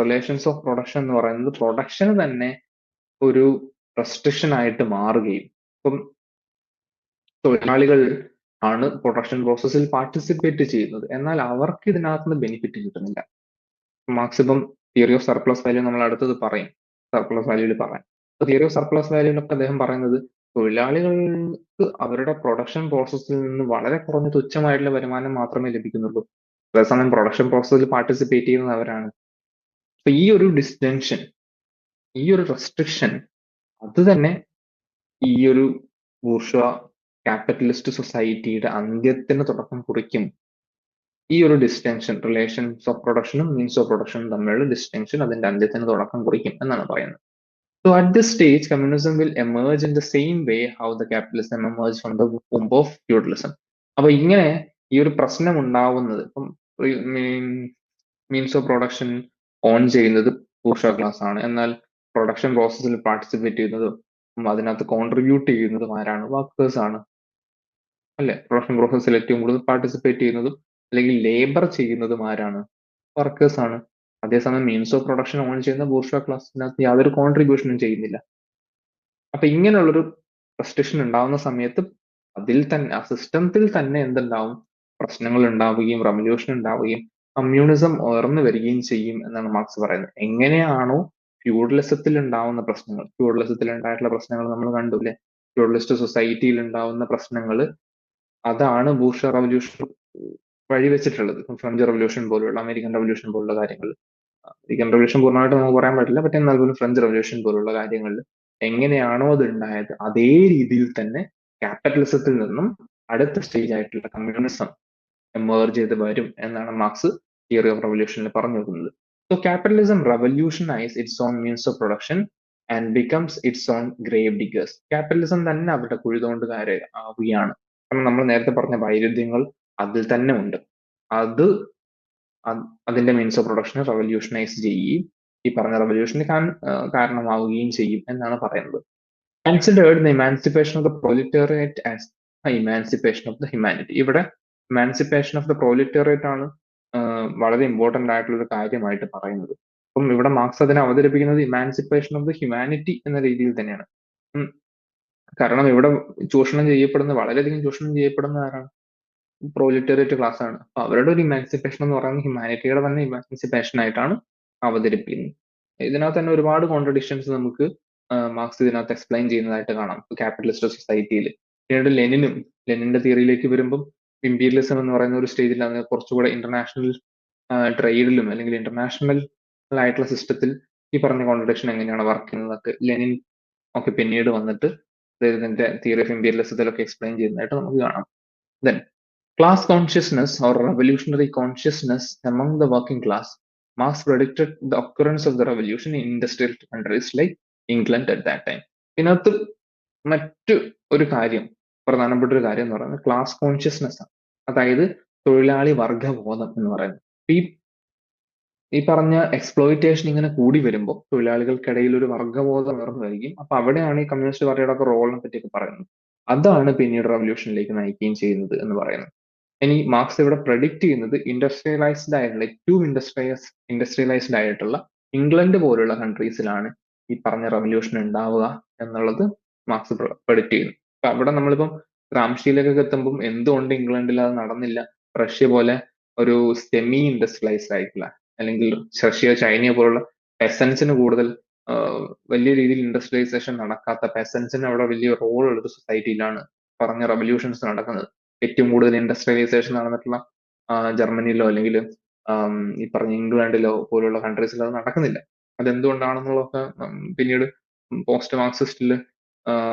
[SPEAKER 1] relations of production എന്ന് പറയുന്നത് production തന്നെ ഒരു restriction ആയിട്ട് മാറുകയും, ഇപ്പം തൊഴിലാളികൾ ആണ് പ്രൊഡക്ഷൻ പ്രോസസ്സിൽ പാർട്ടിസിപ്പേറ്റ് ചെയ്യുന്നത്, എന്നാൽ അവർക്ക് ഇതിനകത്ത് നിന്ന് ബെനിഫിറ്റ് കിട്ടുന്നില്ല. മാർക്സ് ഇപ്പം തിയറി ഓഫ് സർപ്ലസ് വാല്യൂ നമ്മൾ അടുത്തത് പറയും, സർപ്ലസ് വാല്യൂവിൽ പറയാം. തിയറി ഓഫ് സർപ്ലസ് വാല്യൂവിലൊക്കെ അദ്ദേഹം പറയുന്നത് തൊഴിലാളികൾക്ക് അവരുടെ പ്രൊഡക്ഷൻ പ്രോസസ്സിൽ നിന്ന് വളരെ കുറഞ്ഞ തുച്ഛമായിട്ടുള്ള വരുമാനം മാത്രമേ ലഭിക്കുന്നുള്ളൂ. അതേസമയം പ്രൊഡക്ഷൻ പ്രോസസ്സിൽ പാർട്ടിസിപ്പേറ്റ് ചെയ്യുന്നത് അവരാണ്. അപ്പൊ ഈ ഒരു ഡിസ്ജങ്ഷൻ, ഈ ഒരു റെസ്ട്രിക്ഷൻ, അത് തന്നെ ഈ ഒരു ബൂർഷ്വ ക്യാപിറ്റലിസ്റ്റ് സൊസൈറ്റിയുടെ അന്ത്യത്തിന് തുടക്കം കുറിക്കും. ഈ ഒരു ഡിസ്റ്റിങ്ഷൻ, റിലേഷൻസ് ഓഫ് പ്രൊഡക്ഷനും മീൻസ് ഓഫ് പ്രൊഡക്ഷനും തമ്മിലുള്ള ഡിസ്റ്റിങ്ഷൻ അതിന്റെ അന്ത്യത്തിന് തുടക്കം കുറിക്കും എന്നാണ് പറയുന്നത്. So at this stage, communism will emerge in the same way how the capitalism emerged from the womb of feudalism. അപ്പൊ ഇങ്ങനെ ഈ ഒരു പ്രശ്നം ഉണ്ടാവുന്നത്, ഇപ്പം മീൻസ് ഓഫ് പ്രൊഡക്ഷൻ ഓൺ ചെയ്യുന്നത് ബൂർഷ്വ ക്ലാസ് ആണ്, എന്നാൽ പ്രൊഡക്ഷൻ പ്രോസസ്സിൽ പാർട്ടിസിപ്പേറ്റ് ചെയ്യുന്നതും അതിനകത്ത് കോൺട്രിബ്യൂട്ട് ചെയ്യുന്നതും ആരാണ്? വർക്കേഴ്സ് ആണ്, അല്ലെ? പ്രൊഡക്ഷൻ പ്രോസസ്സിൽ ഏറ്റവും കൂടുതൽ പാർട്ടിസിപ്പേറ്റ് ചെയ്യുന്നതും അല്ലെങ്കിൽ ലേബർ ചെയ്യുന്നതും ആരാണ്? വർക്കേഴ്സ് ആണ്. അതേസമയം മീൻസ് ഓഫ് പ്രൊഡക്ഷൻ ഓൺ ചെയ്യുന്ന ബൂർഷ്വ ക്ലാസ്സിനകത്ത് യാതൊരു കോൺട്രിബ്യൂഷനും ചെയ്യുന്നില്ല. അപ്പൊ ഇങ്ങനെയുള്ളൊരു റെസ്ട്രിക്ഷൻ ഉണ്ടാവുന്ന സമയത്ത് അതിൽ തന്നെ, ആ സിസ്റ്റത്തിൽ തന്നെ എന്തുണ്ടാവും? പ്രശ്നങ്ങൾ ഉണ്ടാവുകയും റവല്യൂഷൻ ഉണ്ടാവുകയും കമ്മ്യൂണിസം ഉയർന്നു വരികയും ചെയ്യും എന്നാണ് മാർക്സ് പറയുന്നത്. എങ്ങനെയാണോ ഫ്യൂഡലിസത്തിൽ ഉണ്ടാവുന്ന പ്രശ്നങ്ങൾ, ഫ്യൂഡലിസത്തിൽ ഉണ്ടായിട്ടുള്ള പ്രശ്നങ്ങൾ നമ്മൾ കണ്ടു അല്ലെ? ഫ്യൂഡലിസ്റ്റ് സൊസൈറ്റിയിൽ ഉണ്ടാവുന്ന പ്രശ്നങ്ങൾ, അതാണ് ബൂർഷ്വ റവല്യൂഷൻ വഴിവെച്ചിട്ടുള്ളത്. ഫ്രഞ്ച് റവല്യൂഷൻ പോലുള്ള, അമേരിക്കൻ റവല്യൂഷൻ പോലുള്ള കാര്യങ്ങൾ. അമേരിക്കൻ റവല്യൂഷൻ പൂർണ്ണമായിട്ട് നമുക്ക് പറയാൻ പറ്റില്ല, പക്ഷെ എന്നാൽ പോലും ഫ്രഞ്ച് റവല്യൂഷൻ പോലുള്ള കാര്യങ്ങളിൽ എങ്ങനെയാണോ അത് ഉണ്ടായത് അതേ രീതിയിൽ തന്നെ ക്യാപിറ്റലിസത്തിൽ നിന്നും അടുത്ത സ്റ്റേജ് ആയിട്ടുള്ള കമ്മ്യൂണിസം എമേർജ് ചെയ്ത് വരും എന്നാണ് മാർക്സ് തിയറി ഓഫ് റവല്യൂഷനിൽ പറഞ്ഞു വെക്കുന്നത്. So capitalism revolutionise its own means of production and becomes its own grave diggers. Capitalism തന്നെ അവരുടെ കുഴിതോണ്ടുകാരെ ആവുകയാണ്. കാരണം നമ്മൾ നേരത്തെ പറഞ്ഞ വൈരുദ്ധ്യങ്ങൾ അതിൽ തന്നെ ഉണ്ട്. അത് അതിന്റെ മീൻസ് ഓഫ് പ്രൊഡക്ഷനെ റവല്യൂഷനൈസ് ചെയ്യുകയും ഈ പറഞ്ഞ റവല്യൂഷന് കാരണമാവുകയും ചെയ്യും എന്നാണ് പറയുന്നത്. Considered the emancipation of the proletariat as emancipation of the humanity. ഇവിടെ ഇമാൻസിപ്പേഷൻ ഓഫ് ദ പ്രൊലിറ്റേറിയറ്റ് ആണ് വളരെ ഇമ്പോർട്ടന്റ് ആയിട്ടുള്ള ഒരു കാര്യമായിട്ട് പറയുന്നത്. അപ്പം ഇവിടെ മാർക്സ് അതിനെ അവതരിപ്പിക്കുന്നത് ഇമാൻസിപ്പേഷൻ ഓഫ് ദ ഹ്യൂമാനിറ്റി എന്ന രീതിയിൽ തന്നെയാണ്. ഉം. കാരണം ഇവിടെ വളരെയധികം ചൂഷണം ചെയ്യപ്പെടുന്ന ആരാണ്? പ്രോലിറ്റേറിയറ്റ് ക്ലാസ് ആണ്. അപ്പൊ അവരുടെ ഒരു ഇമാൻസിപ്പേഷൻ എന്ന് പറയുന്നത് ഹ്യൂമാനിറ്റിയുടെ തന്നെ ഇമാൻസിപ്പേഷൻ ആയിട്ടാണ് അവതരിപ്പിക്കുന്നത്. ഇതിനകത്ത് തന്നെ ഒരുപാട് കോൺട്രഡിക്ഷൻസ് നമുക്ക് മാർക്സ് ഇതിനകത്ത് എക്സ്പ്ലെയിൻ ചെയ്യുന്നതായിട്ട് കാണാം. ക്യാപിറ്റലിസ്റ്റ് സൊസൈറ്റിയിൽ. പിന്നീട് ലെനിന്റെ തിയറിയിലേക്ക് വരുമ്പം ഇമ്പീരിയലിസം എന്ന് പറയുന്ന ഒരു സ്റ്റേജിലാണ് കുറച്ചുകൂടെ ഇന്റർനാഷണൽ ട്രേഡിലും അല്ലെങ്കിൽ ഇന്റർനാഷണൽ ആയിട്ടുള്ള സിസ്റ്റത്തിൽ ഈ പറഞ്ഞ കോൺട്രഡിക്ഷൻ എങ്ങനെയാണ് വർക്ക് ചെയ്യുന്നതൊക്കെ ലെനിൻ ഒക്കെ പിന്നീട് വന്നിട്ട് ഇതിന്റെ തിയറി ഓഫ് ഇമ്പീരിയലിസത്തിലൊക്കെ എക്സ്പ്ലെയിൻ ചെയ്യുന്നതായിട്ട് നമുക്ക് കാണാം. Then class consciousness or revolutionary consciousness among the working class. Marx predicted the occurrence of the revolution in industrial countries like England at that time. ഇതിനകത്ത് മറ്റു ഒരു കാര്യം, പ്രധാനപ്പെട്ട ഒരു കാര്യം എന്ന് പറയുന്നത് ക്ലാസ് കോൺഷ്യസ്നെസ് ആണ്. അതായത് തൊഴിലാളി വർഗബോധം എന്ന് പറയുന്നത്. ഈ ഈ പറഞ്ഞ എക്സ്പ്ലോയിറ്റേഷൻ ഇങ്ങനെ കൂടി വരുമ്പോൾ തൊഴിലാളികൾക്കിടയിൽ ഒരു വർഗബോധം ഉയർന്നു വരികയും അപ്പൊ അവിടെയാണ് ഈ കമ്മ്യൂണിസ്റ്റ് പാർട്ടിയുടെ ഒക്കെ റോളിനെ പറ്റിയൊക്കെ പറയുന്നത്. അതാണ് പിന്നീട് റവല്യൂഷനിലേക്ക് നയിക്കുകയും ചെയ്യുന്നത് എന്ന് പറയുന്നത്. ഇനി മാർക്സ് ഇവിടെ പ്രഡിക്റ്റ് ചെയ്യുന്നത് ഇൻഡസ്ട്രിയലൈസ്ഡ് ആയിട്ടുള്ള ഏറ്റവും ഇൻഡസ്ട്രിയലൈസ്ഡ് ആയിട്ടുള്ള ഇംഗ്ലണ്ട് പോലുള്ള കൺട്രീസിലാണ് ഈ പറഞ്ഞ റവല്യൂഷൻ ഉണ്ടാവുക എന്നുള്ളത് മാർക്സ് പ്രഡിക്റ്റ് ചെയ്യുന്നു. അപ്പൊ അവിടെ നമ്മളിപ്പം ഗ്രാംഷിയിലേക്കൊക്കെ എത്തുമ്പം എന്തുകൊണ്ട് ഇംഗ്ലണ്ടിൽ അത് നടന്നില്ല? റഷ്യ പോലെ ഒരു സെമി ഇൻഡസ്ട്രിയലൈസ്ഡ് ആയിട്ടുള്ള അല്ലെങ്കിൽ റഷ്യ ചൈന പോലുള്ള പെസൻസിന് കൂടുതൽ വലിയ രീതിയിൽ ഇൻഡസ്ട്രിയലൈസേഷൻ നടക്കാത്ത പെസൻസിന് അവിടെ വലിയ റോൾ ഉള്ള ഒരു സൊസൈറ്റിയിലാണ് പറഞ്ഞ റവല്യൂഷൻസ് നടക്കുന്നത്. ഏറ്റവും കൂടുതൽ ഇൻഡസ്ട്രിയലൈസേഷൻ നടന്നിട്ടുള്ള ജർമ്മനിയിലോ അല്ലെങ്കിൽ ഈ പറഞ്ഞ ഇംഗ്ലണ്ടിലോ പോലുള്ള കൺട്രീസിൽ അത് നടക്കുന്നില്ല. അതെന്തുകൊണ്ടാണെന്നുള്ളതൊക്കെ പിന്നീട് പോസ്റ്റ് മാർക്സിസ്റ്റില്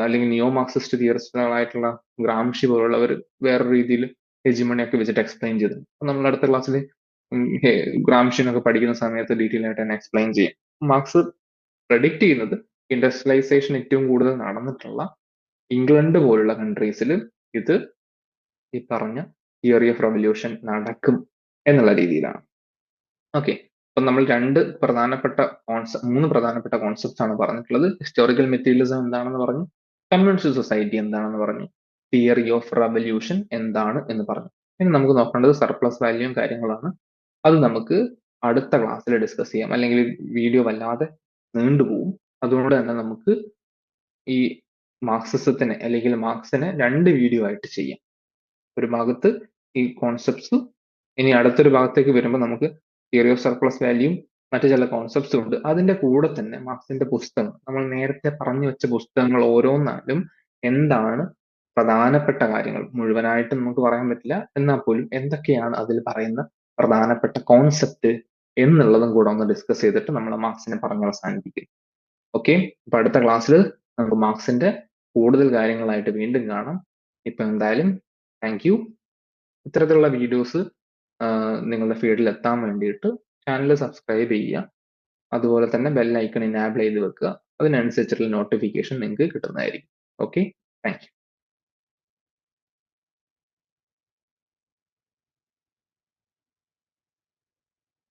[SPEAKER 1] അല്ലെങ്കിൽ നിയോ മാർക്സിസ്റ്റ് തിയറിസ്റ്റുകളായിട്ടുള്ള ഗ്രാംഷി പോലുള്ളവർ വേറെ രീതിയിൽ ഹെജിമണി ഒക്കെ വെച്ചിട്ട് എക്സ്പ്ലെയിൻ ചെയ്തു. നമ്മൾ അടുത്ത ക്ലാസ്സിൽ ഗ്രാംഷിനൊക്കെ പഠിക്കുന്ന സമയത്ത് ഡീറ്റെയിൽ ആയിട്ട് തന്നെ എക്സ്പ്ലെയിൻ ചെയ്യും. മാർക്സ് പ്രഡിക്റ്റ് ചെയ്യുന്നത് ഇൻഡസ്ട്രിയലൈസേഷൻ ഏറ്റവും കൂടുതൽ നടന്നിട്ടുള്ള ഇംഗ്ലണ്ട് പോലുള്ള കൺട്രീസിൽ ഇത് ഈ പറഞ്ഞ തിയറി ഓഫ് റവല്യൂഷൻ നടക്കും എന്നുള്ള രീതിയിലാണ്. ഓക്കെ, അപ്പൊ നമ്മൾ മൂന്ന് പ്രധാനപ്പെട്ട കോൺസെപ്റ്റ്സ് ആണ് പറഞ്ഞിട്ടുള്ളത്. ഹിസ്റ്റോറിക്കൽ മെറ്റീരിയലിസം എന്താണെന്ന് പറഞ്ഞു, കമ്മ്യൂണിസ്റ്റ് സൊസൈറ്റി എന്താണെന്ന് പറഞ്ഞു, തിയറി ഓഫ് റവല്യൂഷൻ എന്താണ് എന്ന് പറഞ്ഞു. ഇനി നമുക്ക് നോക്കേണ്ടത് സർപ്ലസ് വാല്യൂയും കാര്യങ്ങളാണ്. അത് നമുക്ക് അടുത്ത ക്ലാസ്സിൽ ഡിസ്കസ് ചെയ്യാം, അല്ലെങ്കിൽ വീഡിയോ വല്ലാതെ നീണ്ടുപോകും. അതുകൊണ്ട് തന്നെ നമുക്ക് ഈ മാർക്സിസത്തിനെ അല്ലെങ്കിൽ മാർക്സിനെ 2 വീഡിയോ ആയിട്ട് ചെയ്യാം. ഒരു ഭാഗത്ത് ഈ കോൺസെപ്റ്റ്സ്, ഇനി അടുത്തൊരു ഭാഗത്തേക്ക് വരുമ്പോൾ നമുക്ക് തിയറി ഓഫ് സർപ്ലസ് വാല്യൂയും മറ്റു ചില കോൺസെപ്റ്റ്സും ഉണ്ട്. അതിന്റെ കൂടെ തന്നെ മാർക്സിന്റെ പുസ്തകം, നമ്മൾ നേരത്തെ പറഞ്ഞു വെച്ച പുസ്തകങ്ങൾ ഓരോന്നാലും എന്താണ് പ്രധാനപ്പെട്ട കാര്യങ്ങൾ, മുഴുവനായിട്ട് നമുക്ക് പറയാൻ പറ്റില്ല, എന്നാൽ പോലും എന്തൊക്കെയാണ് അതിൽ പറയുന്ന പ്രധാനപ്പെട്ട കോൺസെപ്റ്റ് എന്നുള്ളതും കൂടെ ഒന്ന് ഡിസ്കസ് ചെയ്തിട്ട് നമ്മൾ മാർക്സിനെ പറഞ്ഞ് അവസാനിപ്പിക്കും. ഓക്കെ, അപ്പൊ അടുത്ത ക്ലാസ്സിൽ നമുക്ക് മാർക്സിന്റെ കൂടുതൽ കാര്യങ്ങളായിട്ട് വീണ്ടും കാണാം. ഇപ്പൊ എന്തായാലും താങ്ക് യു. ഇത്തരത്തിലുള്ള വീഡിയോസ് നിങ്ങളുടെ ഫീഡിൽ എത്താൻ വേണ്ടിയിട്ട് ചാനൽ സബ്സ്ക്രൈബ് ചെയ്യുക. അതുപോലെ തന്നെ ബെൽ ഐക്കൺ ഇനാബിൾ ചെയ്ത് വെക്കുക. അതിനനുസരിച്ചുള്ള നോട്ടിഫിക്കേഷൻ നിങ്ങൾക്ക് കിട്ടുന്നതായിരിക്കും. Okay, thank you.